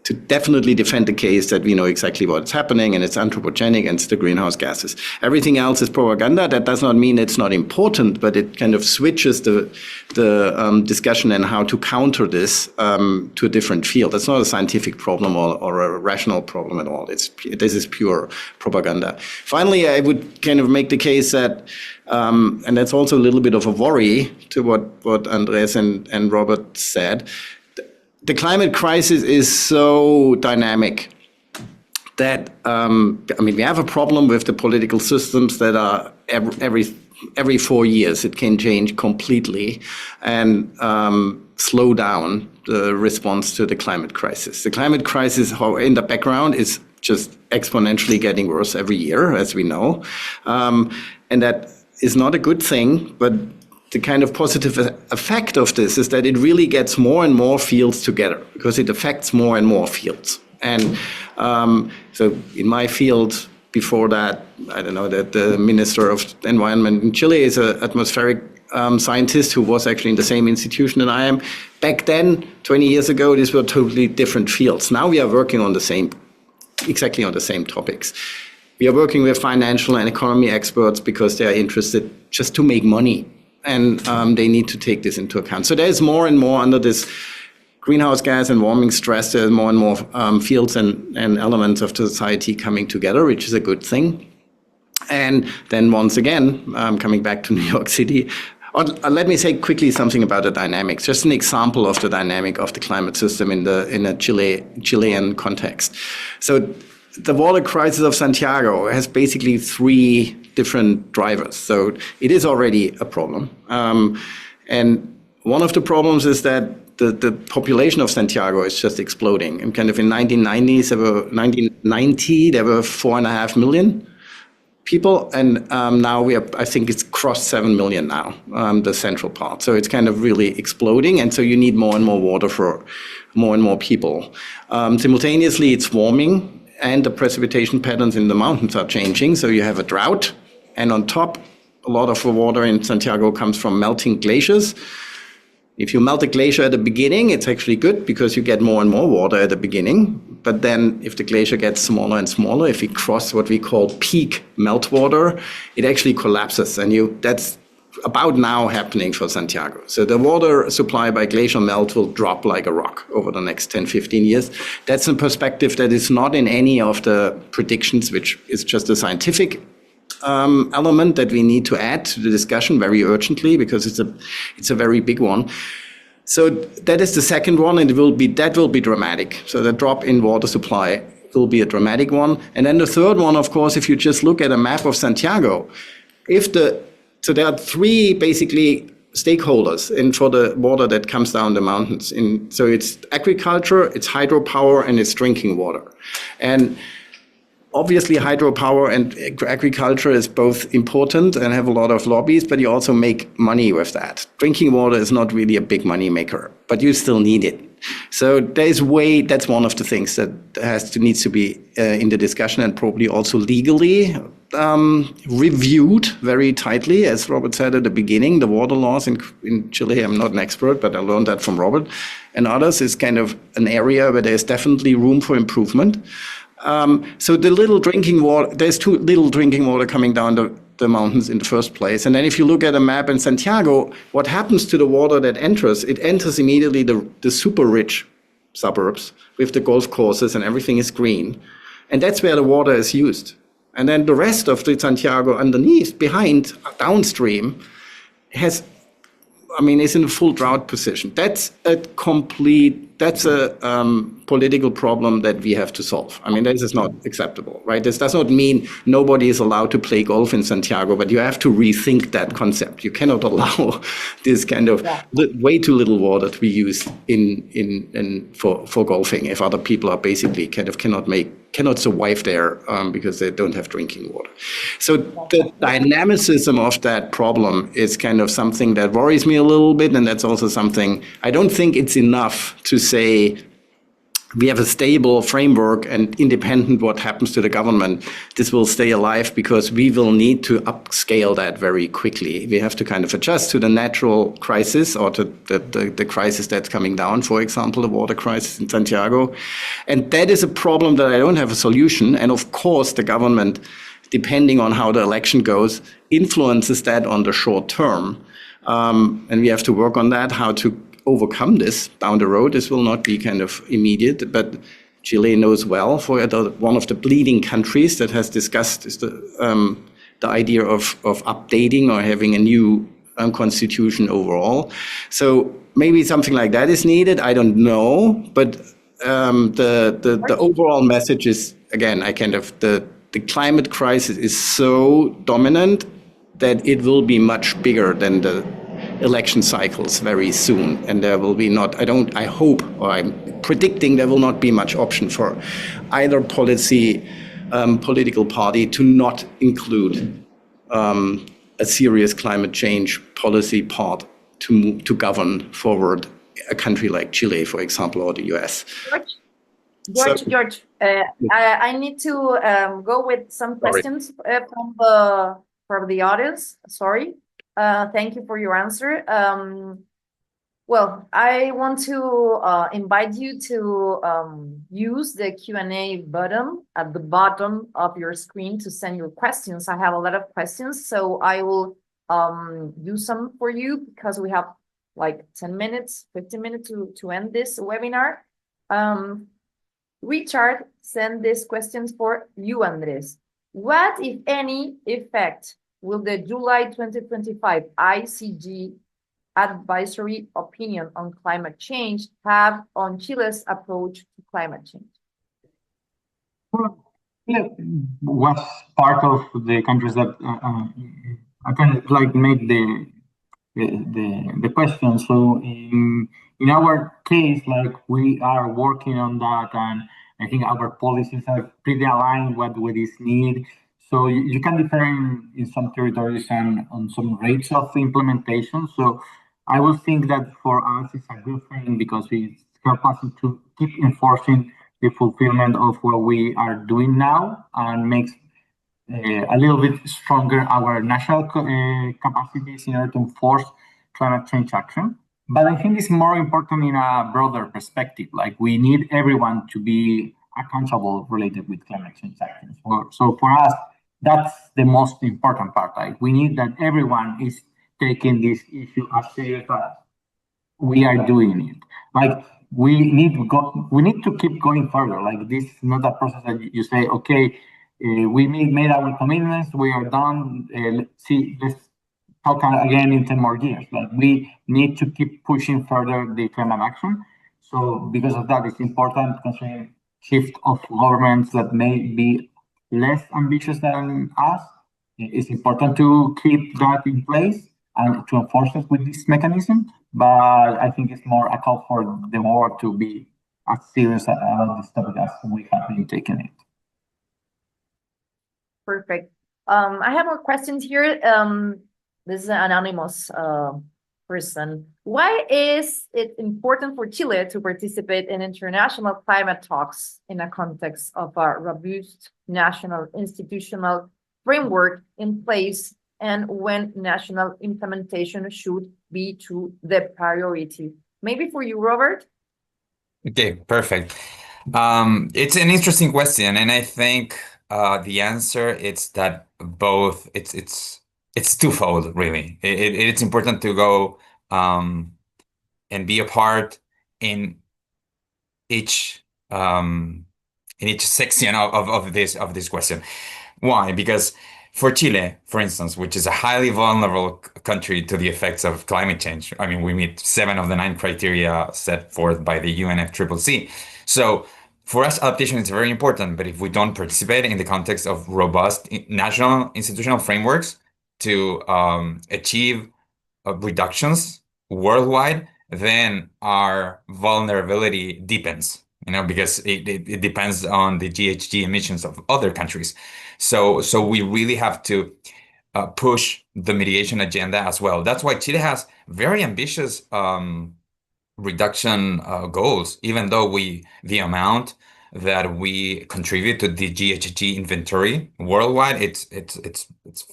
to definitely defend the case that we know exactly what's happening, and it's anthropogenic and it's the greenhouse gases. Everything else is propaganda. That does not mean it's not important, but it kind of switches the discussion and how to counter this to a different field. That's not a scientific problem or a rational problem at all. This is pure propaganda. Finally, I would kind of make the case that, and that's also a little bit of a worry to what Andrés and Robert said, the climate crisis is so dynamic that, I mean, we have a problem with the political systems that are every 4 years, it can change completely and slow down the response to the climate crisis. The climate crisis in the background is just exponentially getting worse every year, as we know. And that is not a good thing, but the kind of positive effect of this is that it really gets more and more fields together because it affects more and more fields. And so in my field, before that, I don't know, that the Minister of Environment in Chile is an atmospheric scientist who was actually in the same institution that I am. Back then, 20 years ago, these were totally different fields. Now we are working on exactly on the same topics. We are working with financial and economy experts because they are interested just to make money. And they need to take this into account. So there's more and more under this greenhouse gas and warming stress, there's more and more fields and elements of society coming together, which is a good thing. And then once again, coming back to New York City, let me say quickly something about the dynamics, just an example of the dynamic of the climate system in a Chilean context. So the water crisis of Santiago has basically three different drivers. So it is already a problem. And one of the problems is that the population of Santiago is just exploding. And kind of in 1990, there were 4.5 million people, and now I think it's crossed 7 million now, the central part. So it's kind of really exploding, and so you need more and more water for more and more people. Simultaneously, it's warming, and the precipitation patterns in the mountains are changing, so you have a drought, and on top, a lot of the water in Santiago comes from melting glaciers. If you melt a glacier at the beginning, it's actually good because you get more and more water at the beginning. But then if the glacier gets smaller and smaller, if we cross what we call peak meltwater, it actually collapses. And that's about now happening for Santiago. So the water supply by glacial melt will drop like a rock over the next 10, 15 years. That's a perspective that is not in any of the predictions, which is just a scientific element that we need to add to the discussion very urgently, because it's a very big one. So that is the second one, and that will be dramatic. So the drop in water supply will be a dramatic one. And then the third one, of course, if you just look at a map of Santiago, so there are three basically stakeholders for the water that comes down the mountains. So it's agriculture, it's hydropower, and it's drinking water. And obviously, hydropower and agriculture is both important and have a lot of lobbies, but you also make money with that. Drinking water is not really a big money maker, but you still need it. So that's one of the things that needs to be in the discussion, and probably also legally reviewed very tightly. As Robert said at the beginning, the water laws in Chile, I'm not an expert, but I learned that from Robert and others, is kind of an area where there's definitely room for improvement. So the little drinking water, there's too little drinking water coming down the mountains in the first place. And then if you look at a map in Santiago, what happens to the water that enters? It enters immediately the super rich suburbs with the golf courses, and everything is green. And that's where the water is used. And then the rest of the Santiago underneath, behind, downstream, is in a full drought position. That's a political problem that we have to solve. This is not acceptable, right? This does not mean nobody is allowed to play golf in Santiago, but you have to rethink that concept. You cannot allow this kind of way too little water to be used for golfing if other people are basically cannot survive there because they don't have drinking water. So the dynamicism of that problem is kind of something that worries me a little bit, and that's also something I don't think it's enough to say we have a stable framework and independent what happens to the government. This will stay alive because we will need to upscale that very quickly. We have to kind of adjust to the natural crisis or to the crisis that's coming down, for example, the water crisis in Santiago. And that is a problem that I don't have a solution. And of course, the government, depending on how the election goes, influences that on the short term. And we have to work on that, how to overcome this down the road. This will not be kind of immediate, but Chile knows well, for one of the leading countries that has discussed is the idea of updating or having a new constitution overall. So maybe something like that is needed. I don't know, but the overall message is, again, the climate crisis is so dominant that it will be much bigger than the election cycles very soon, and there will be I hope, or I'm predicting there will not be much option for either political party to not include a serious climate change policy part to govern forward a country like Chile, for example, or the US. George, I need to go with some questions from the audience. Sorry. Thank you for your answer. Well, I want to invite you to use the Q&A button at the bottom of your screen to send your questions. I have a lot of questions, so I will do some for you because we have like 10 minutes, 15 minutes to end this webinar. Richard sent these questions for you, Andrés. What, if any, effect will the July 2025 ICG advisory opinion on climate change have on Chile's approach to climate change? was part of the countries that I can like make the question. So in our case, like we are working on that, and I think our policies are pretty aligned with this need. So you can differ in some territories and on some rates of implementation. So I would think that for us it's a good thing because it helps us to keep enforcing the fulfillment of what we are doing now and makes a little bit stronger our national capacities in order to enforce climate change action. But I think it's more important in a broader perspective. Like we need everyone to be accountable related with climate change action. So for us, that's the most important part. Like we need that everyone is taking this issue as serious as we are doing it. Like we need to keep going further. Like this is not a process that you say, okay, we made our commitments, we are done. Let's talk again in 10 more years. Like we need to keep pushing further the climate action. So because of that, it's important considering shift of governments that may be less ambitious than us. It's important to keep that in place and to enforce it with this mechanism. But I think it's more a call for the world to be as serious about this topic as we have been taking it. Perfect. I have more questions here. This is an anonymous person. Why is it important for Chile to participate in international climate talks in a context of a robust national institutional framework in place, and when national implementation should be to the priority? Maybe for you, Robert? Okay, perfect. It's an interesting question, and I think the answer is that both. It's twofold, really. It's important to go and be a part in each section of this question. Why? Because for Chile, for instance, which is a highly vulnerable country to the effects of climate change, I mean, we meet 7 of the 9 criteria set forth by the UNFCCC. So for us, adaptation is very important, but if we don't participate in the context of robust national institutional frameworks to achieve reductions worldwide, then our vulnerability deepens, because it depends on the GHG emissions of other countries. So we really have to push the mitigation agenda as well. That's why Chile has very ambitious reduction goals, even though the amount that we contribute to the GHG inventory worldwide, it's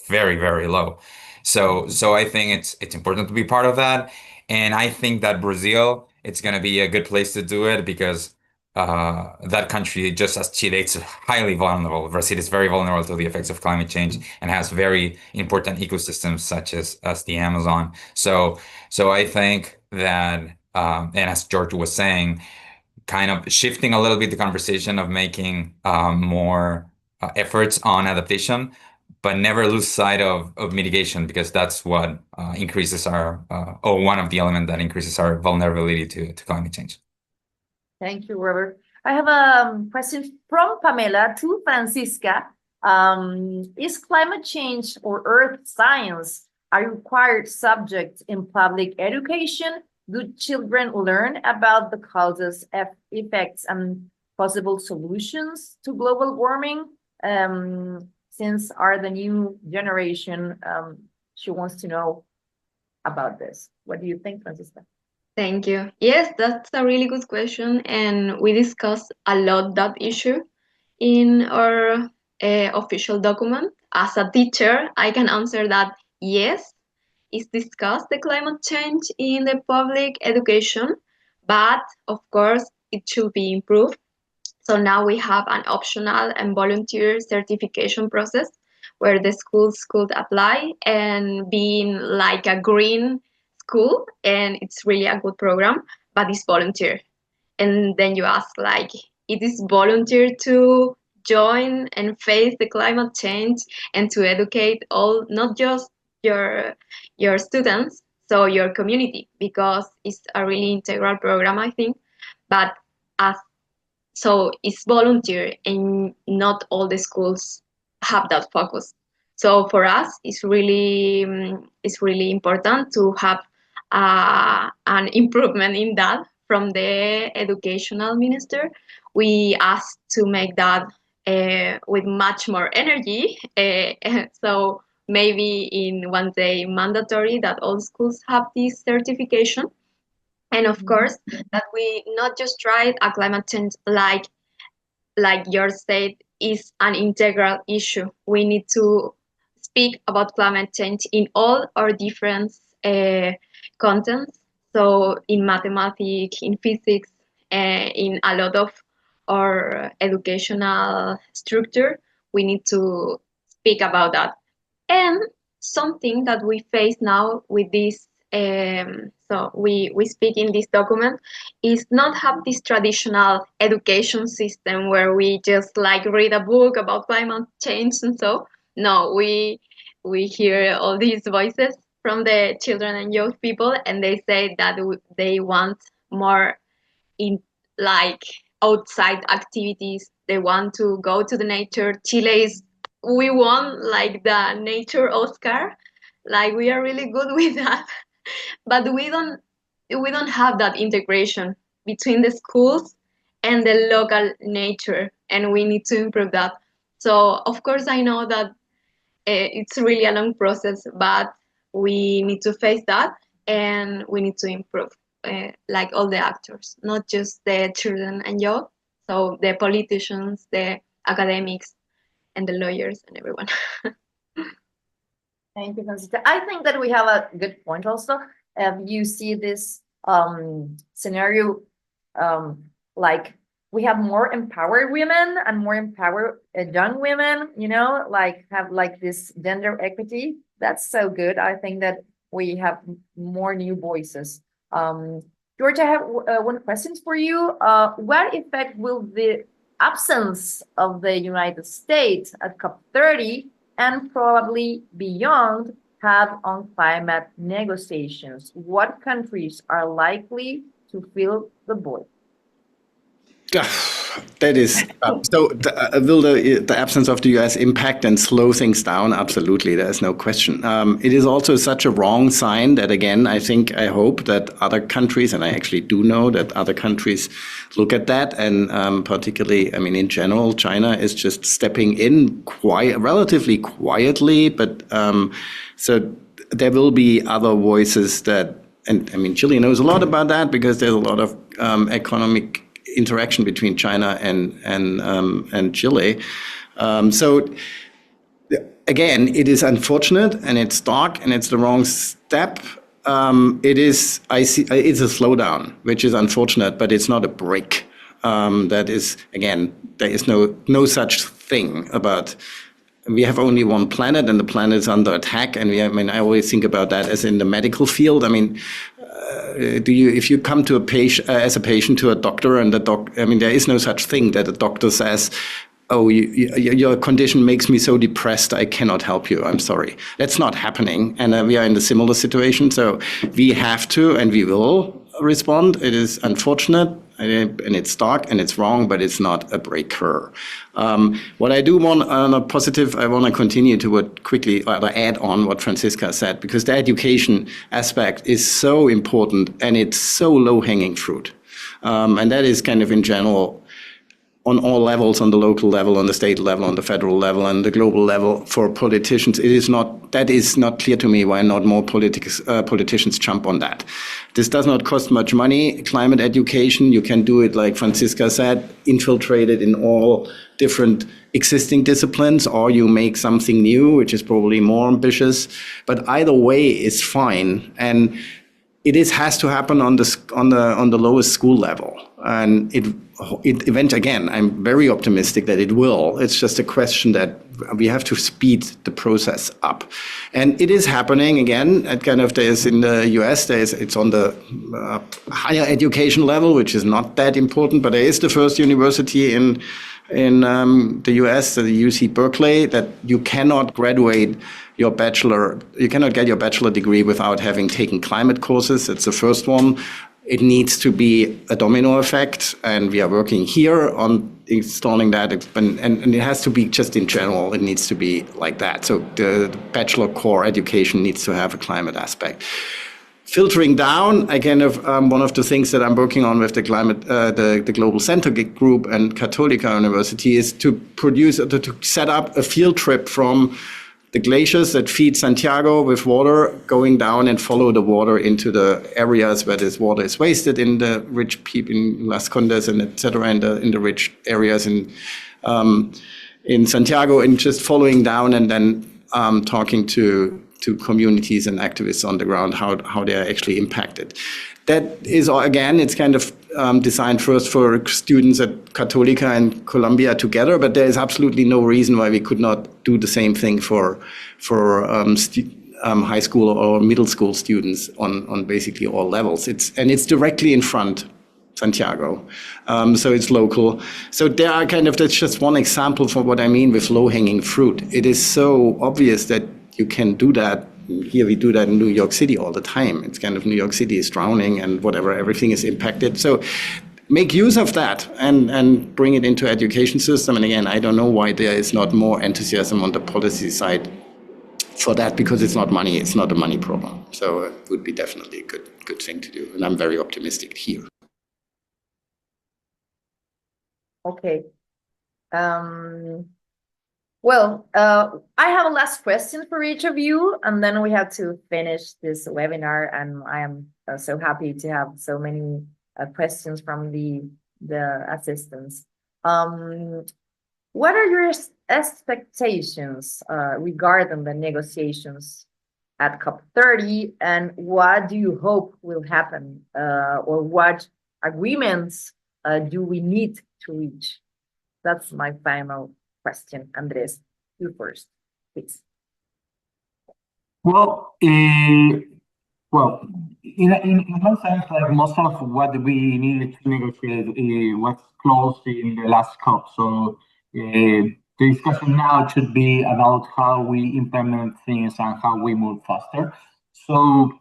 very, very low. So I think it's important to be part of that. And I think that Brazil, it's going to be a good place to do it because that country, just as Chile, it's highly vulnerable. Brazil is very vulnerable to the effects of climate change and has very important ecosystems such as the Amazon. So I think that, and as George was saying, kind of shifting a little bit the conversation of making more efforts on adaptation, but never lose sight of mitigation, because that's what increases our, or one of the elements that increases our vulnerability to climate change. Thank you, Robert. I have a question from Pamela to Francisca. Is climate change or earth science a required subject in public education? Do children learn about the causes, effects, and possible solutions to global warming? Since are the new generation, she wants to know about this. What do you think, Francisca? Thank you. Yes, that's a really good question, and we discussed a lot that issue in our official document. As a teacher, I can answer that yes, it's discussed the climate change in the public education, but of course it should be improved. So now we have an optional and volunteer certification process where the schools could apply and being like a green school, and it's really a good program, but it's volunteer. And then you ask, like, it is volunteer to join and face the climate change and to educate all, not just your students, so your community, because it's a really integral program, I think. But as So it's volunteer, and not all the schools have that focus. So for us, it's really important to have an improvement in that from the educational minister. We asked to make that with much more energy. So maybe in one day mandatory that all schools have this certification. And of course, that we not just try a climate change like your state is an integral issue. We need to speak about climate change in all our different contents. So in mathematics, in physics, in a lot of our educational structure, we need to speak about that. And something that we face now with this, so we speak in this document, is not have this traditional education system where we just like read a book about climate change and so. No, we hear all these voices from the children and young people, and they say that they want more in like outside activities. They want to go to the nature. Chile is, we won like the nature Oscar, like we are really good with that, but we don't have that integration between the schools and the local nature, and we need to improve that. So of course I know that it's really a long process, but we need to face that, and we need to improve, like all the actors, not just the children and young, so the politicians, the academics, and the lawyers, and everyone. Thank you, Francisca. I think that we have a good point also. You see this scenario, like we have more empowered women and more empowered young women, you know, like have like this gender equity. That's so good. I think that we have more new voices. George, I have one question for you. What effect will the absence of the United States at COP30 and probably beyond have on climate negotiations? What countries are likely to fill the void? That is so. Will the absence of the US impact and slow things down? Absolutely, there is no question. It is also such a wrong sign that, again, I hope that other countries, and I actually do know that other countries look at that, and particularly, I mean, in general, China is just stepping in relatively quietly, but so there will be other voices that, and I mean, Chile knows a lot about that because there's a lot of economic interaction between China and Chile. So again, it is unfortunate and it's dark and it's the wrong step. It's a slowdown, which is unfortunate, but it's not a break. That is, again, there is no such thing about. We have only one planet, and the planet is under attack. And I always think about that as in the medical field. I mean, if you come to as a patient to a doctor, and there is no such thing that a doctor says, "Oh, your condition makes me so depressed, I cannot help you. I'm sorry." That's not happening, and we are in a similar situation. So we have to, and we will respond. It is unfortunate, and it's dark, and it's wrong, but it's not a breaker. What I do want on a positive, I want to continue to add on what Francisca said, because the education aspect is so important, and it's so low-hanging fruit. And that is kind of in general on all levels, on the local level, on the state level, on the federal level, and the global level for politicians. That is not clear to me why not more politicians jump on that. This does not cost much money. Climate education, you can do it, like Francisca said, infiltrated in all different existing disciplines, or you make something new, which is probably more ambitious. But either way is fine. And it has to happen on the lowest school level, and it eventually, again, I'm very optimistic that it will. It's just a question that we have to speed the process up, and it is happening again. At there's in the US, it's on the higher education level, which is not that important, but there is the first university in the US, the UC Berkeley, that you cannot graduate your bachelor. You cannot get your bachelor degree without having taken climate courses. It's the first one. it needs to be a domino effect, and we are working here on installing that, and it has to be just in general, it needs to be like that. So the bachelor core education needs to have a climate aspect. Filtering down, again, one of the things that I'm working on with the Global Center Group and Catolica University is to set up a field trip from the glaciers that feed Santiago with water, going down and follow the water into the areas where this water is wasted in the rich peak in Las Condes and et cetera, in the rich areas in Santiago, and just following down and then talking to communities and activists on the ground, how they are actually impacted. That is, again, it's kind of designed first for students at Catolica and Columbia together, but there is absolutely no reason why we could not do the same thing for high school or middle school students on basically all levels. It's directly in front, Santiago, so it's local. So there are that's just one example for what I mean with low-hanging fruit. It is so obvious that you can do that. Here we do that in New York City all the time. It's New York City is drowning and whatever, everything is impacted. So make use of that and bring it into education system. And again, I don't know why there is not more enthusiasm on the policy side for that, because it's not money, it's not a money problem. So it would be definitely a good thing to do. And I'm very optimistic here. Okay. Well, I have a last question for each of you, and then we have to finish this webinar. And I am so happy to have so many questions from the assistants. What are your expectations regarding the negotiations at COP30, and what do you hope will happen, or what agreements do we need to reach? That's my final question. Andrés, you first, please. Well, in one sense, like most of what we needed to negotiate was closed in the last COP. So the discussion now should be about how we implement things and how we move faster. So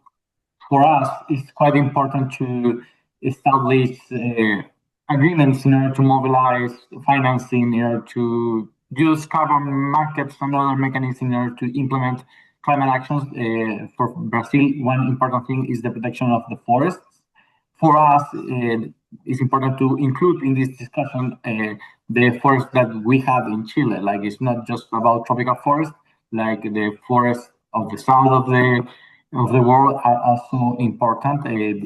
for us, it's quite important to establish agreements in order to mobilize financing, in order to use carbon markets and other mechanisms in order to implement climate actions. For Brazil, one important thing is the protection of the forests. For us, it's important to include in this discussion the forests that we have in Chile. Like, it's not just about tropical forests, like the forests of the south of the world are also important.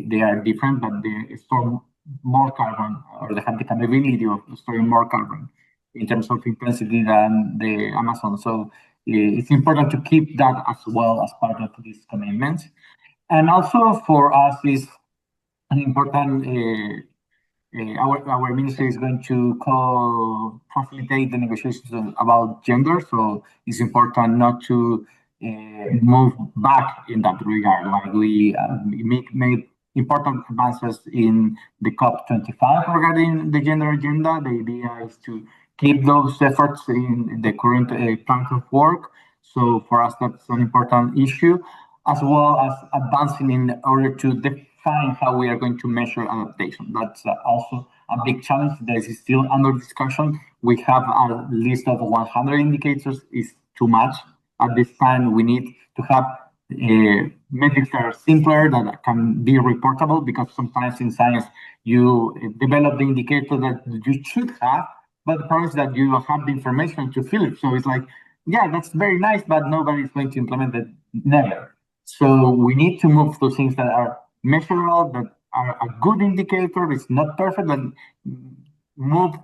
They are different, but they store more carbon, or they have the capability of storing more carbon in terms of intensity than the Amazon. So it's important to keep that as well as part of these commitments. And also for us is an important, our ministry is going to facilitate the negotiations about gender. So it's important not to move back in that regard. Like, we made important advances in the COP25 regarding the gender agenda. The idea is to keep those efforts in the current plan of work. So for us, that's an important issue, as well as advancing in order to define how we are going to measure adaptation. That's also a big challenge that is still under discussion. We have a list of 100 indicators. Is too much at this time. We need to have metrics that are simpler, that can be reportable, because sometimes in science you develop the indicator that you should have, but the problem is that you don't have the information to fill it. So it's like, yeah, that's very nice, but nobody's going to implement it, never. So we need to move to things that are measurable, that are a good indicator. It's not perfect, but move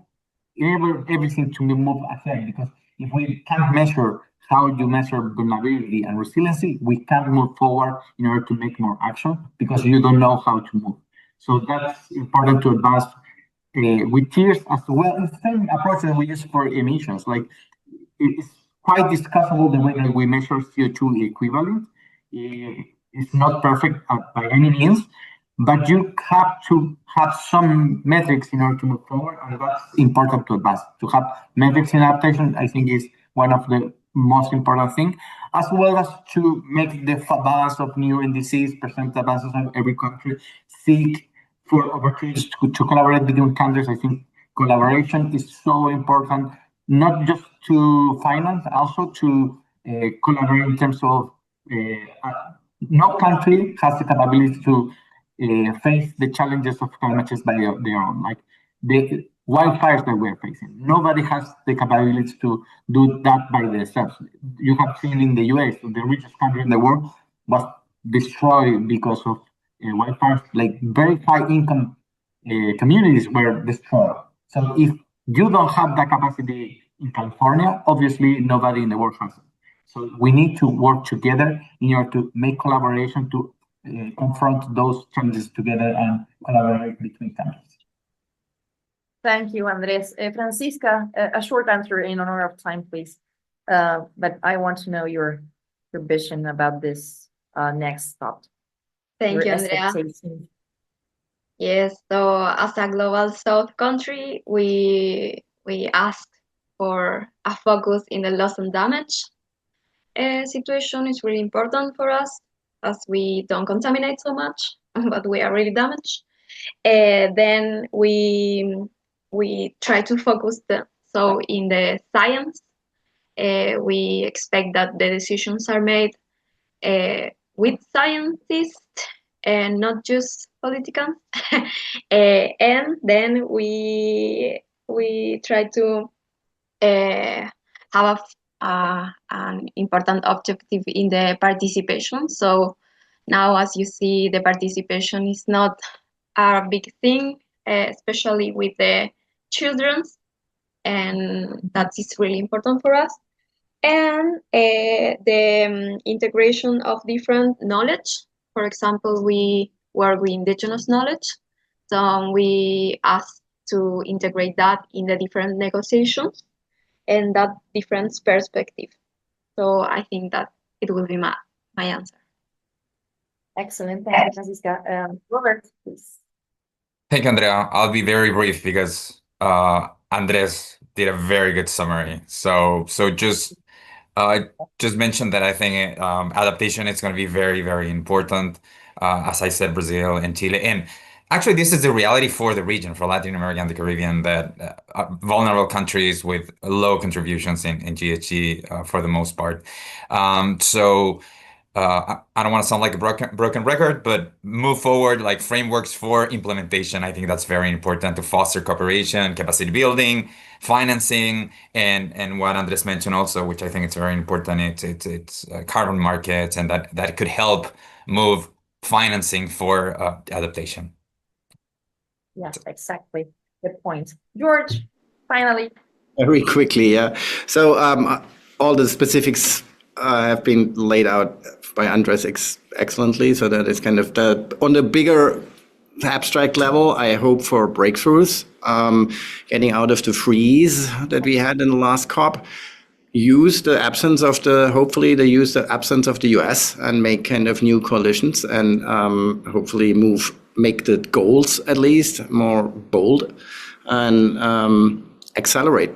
everything to move ahead, because if we can't measure how you measure vulnerability and resiliency, we can't move forward in order to make more action, because you don't know how to move. So that's important to advance with tiers as well. It's the same approach that we use for emissions. Like, it's quite discussable the way that we measure CO2 equivalent. It's not perfect by any means, but you have to have some metrics in order to move forward, and that's important to advance. To have metrics in adaptation, I think, is one of the most important thing, as well as to make the balance of new NDCs, percent advances of every country, seek for opportunities to collaborate between countries. I think collaboration is so important, not just to finance, also to collaborate in terms of no country has the capability to face the challenges of climate change by their own. Like the wildfires that we're facing, nobody has the capability to do that by themselves. You have seen in the US, the richest country in the world was destroyed because of wildfires. Like very high income communities were destroyed. So if you don't have that capacity in California, obviously nobody in the world has it. So we need to work together in order to make collaboration to confront those challenges together and collaborate between countries. Thank you, Andrés. Francisca, a short answer in honor of time, please. But I want to know your vision about this next stop. Thank you, Andrea. Yes, so as a global South country, we asked for a focus in the loss and damage situation. Is really important for us as we don't contaminate so much, but we are really damaged. Then we try to focus in the science. We expect that the decisions are made with scientists and not just politicians. And then we try to have an important objective in the participation. So now, as you see, the participation is not a big thing, especially with the children, and that is really important for us. And the integration of different knowledge. For example, we work with indigenous knowledge, so we ask to integrate that in the different negotiations and that different perspective. So I think that it will be my answer. Excellent. Thank you, Francisca. Robert, please. Thank you, Andrea. I'll be very brief because Andrés did a very good summary. So just mention that I think adaptation is going to be very, very important. As I said, Brazil and Chile. And actually, this is the reality for the region, for Latin America and the Caribbean, that vulnerable countries with low contributions in GHG for the most part. I don't want to sound like a broken record, but move forward, like frameworks for implementation. I think that's very important to foster cooperation, capacity building, financing, and what Andrés mentioned also, which I think is very important. It's carbon markets, and that could help move financing for adaptation. Yeah, exactly. Good point. George, finally. Very quickly, yeah. So all the specifics have been laid out by Andrés excellently. So that is kind of on the bigger abstract level, I hope for breakthroughs, getting out of the freeze that we had in the last COP. Hopefully they use the absence of the US and make kind of new coalitions and hopefully make the goals at least more bold and accelerate.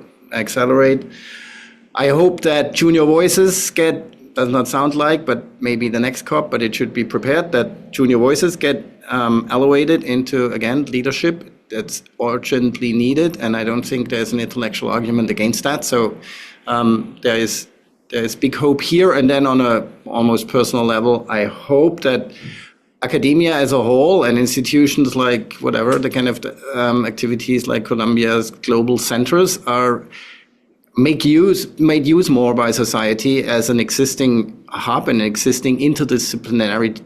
I hope that junior voices does not sound like, but maybe the next COP, but it should be prepared that junior voices get elevated into, again, leadership that's urgently needed. And I don't think there's an intellectual argument against that. So there is big hope here. And then on a almost personal level, I hope that academia as a whole and institutions like whatever, the kind of activities like Columbia's global centers are made use more by society as an existing hub and existing interdisciplinary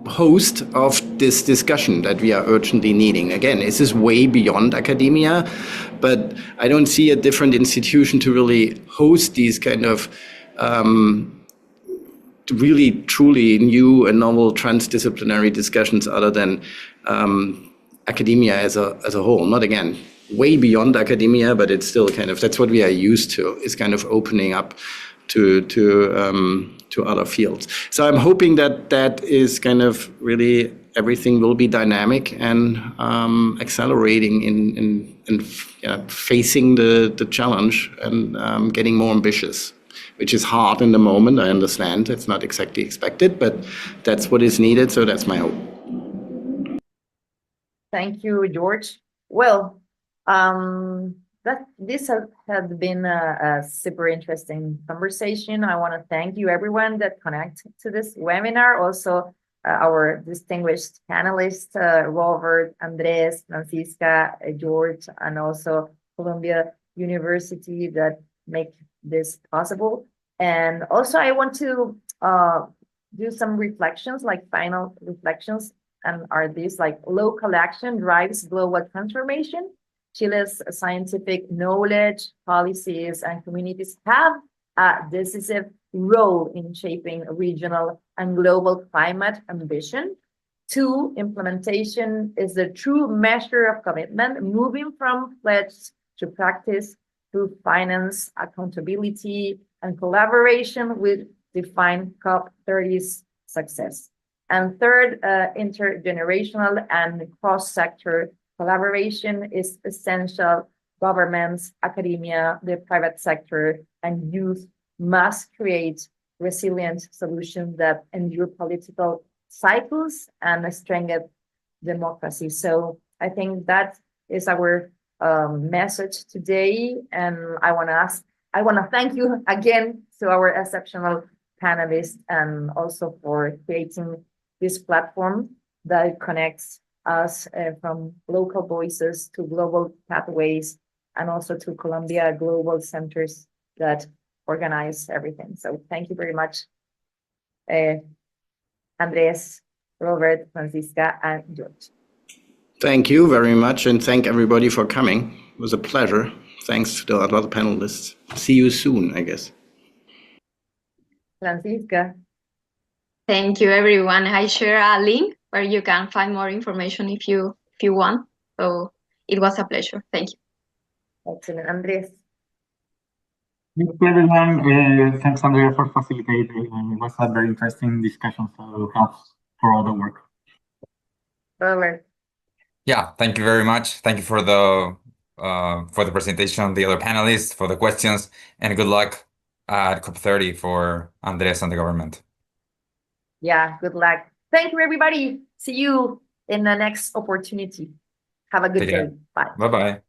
host of this discussion that we are urgently needing. Again, this is way beyond academia, but I don't see a different institution to really host these kind of really truly new and novel transdisciplinary discussions other than academia as a whole. Not again way beyond academia, but it's still kind of, that's what we are used to, is kind of opening up to other fields. So I'm hoping that is kind of really everything will be dynamic and accelerating in facing the challenge and getting more ambitious, which is hard in the moment. I understand it's not exactly expected, but that's what is needed. So that's my hope. Thank you, George. Well, this has been a super interesting conversation. I want to thank you, everyone that connected to this webinar. Also, our distinguished panelists, Robert, Andrés, Francisca, George, and also Columbia University that make this possible. And also, I want to do some reflections, like final reflections. And are these like local action drives global transformation? Chile's scientific knowledge, policies, and communities have a decisive role in shaping regional and global climate ambition. 2, implementation is the true measure of commitment, moving from pledge to practice through finance, accountability, and collaboration with define COP30's success. And 3rd, intergenerational and cross-sector collaboration is essential. Governments, academia, the private sector, and youth must create resilient solutions that endure political cycles and strengthen democracy. So I think that is our message today. And I want to thank you again to our exceptional panelists, and also for creating this platform that connects us from local voices to global pathways, and also to Columbia global centers that organize everything. So thank you very much, Andrés, Robert, Francisca, and George. Thank you very much, and thank everybody for coming. It was a pleasure. Thanks to the other panelists. See you soon, I guess. Francisca. Thank you, everyone. I share a link where you can find more information if you want. So it was a pleasure. Thank you. Excellent. Andrés. Thank you, everyone. Thanks, Andrea, for facilitating. It was a very interesting discussion, so helps for all the work. Robert. Yeah, thank you very much. Thank you for the presentation, the other panelists, for the questions, and good luck at COP30 for Andrés and the government. Yeah, good luck. Thank you, everybody. See you in the next opportunity. Have a good day. Bye. Bye-bye.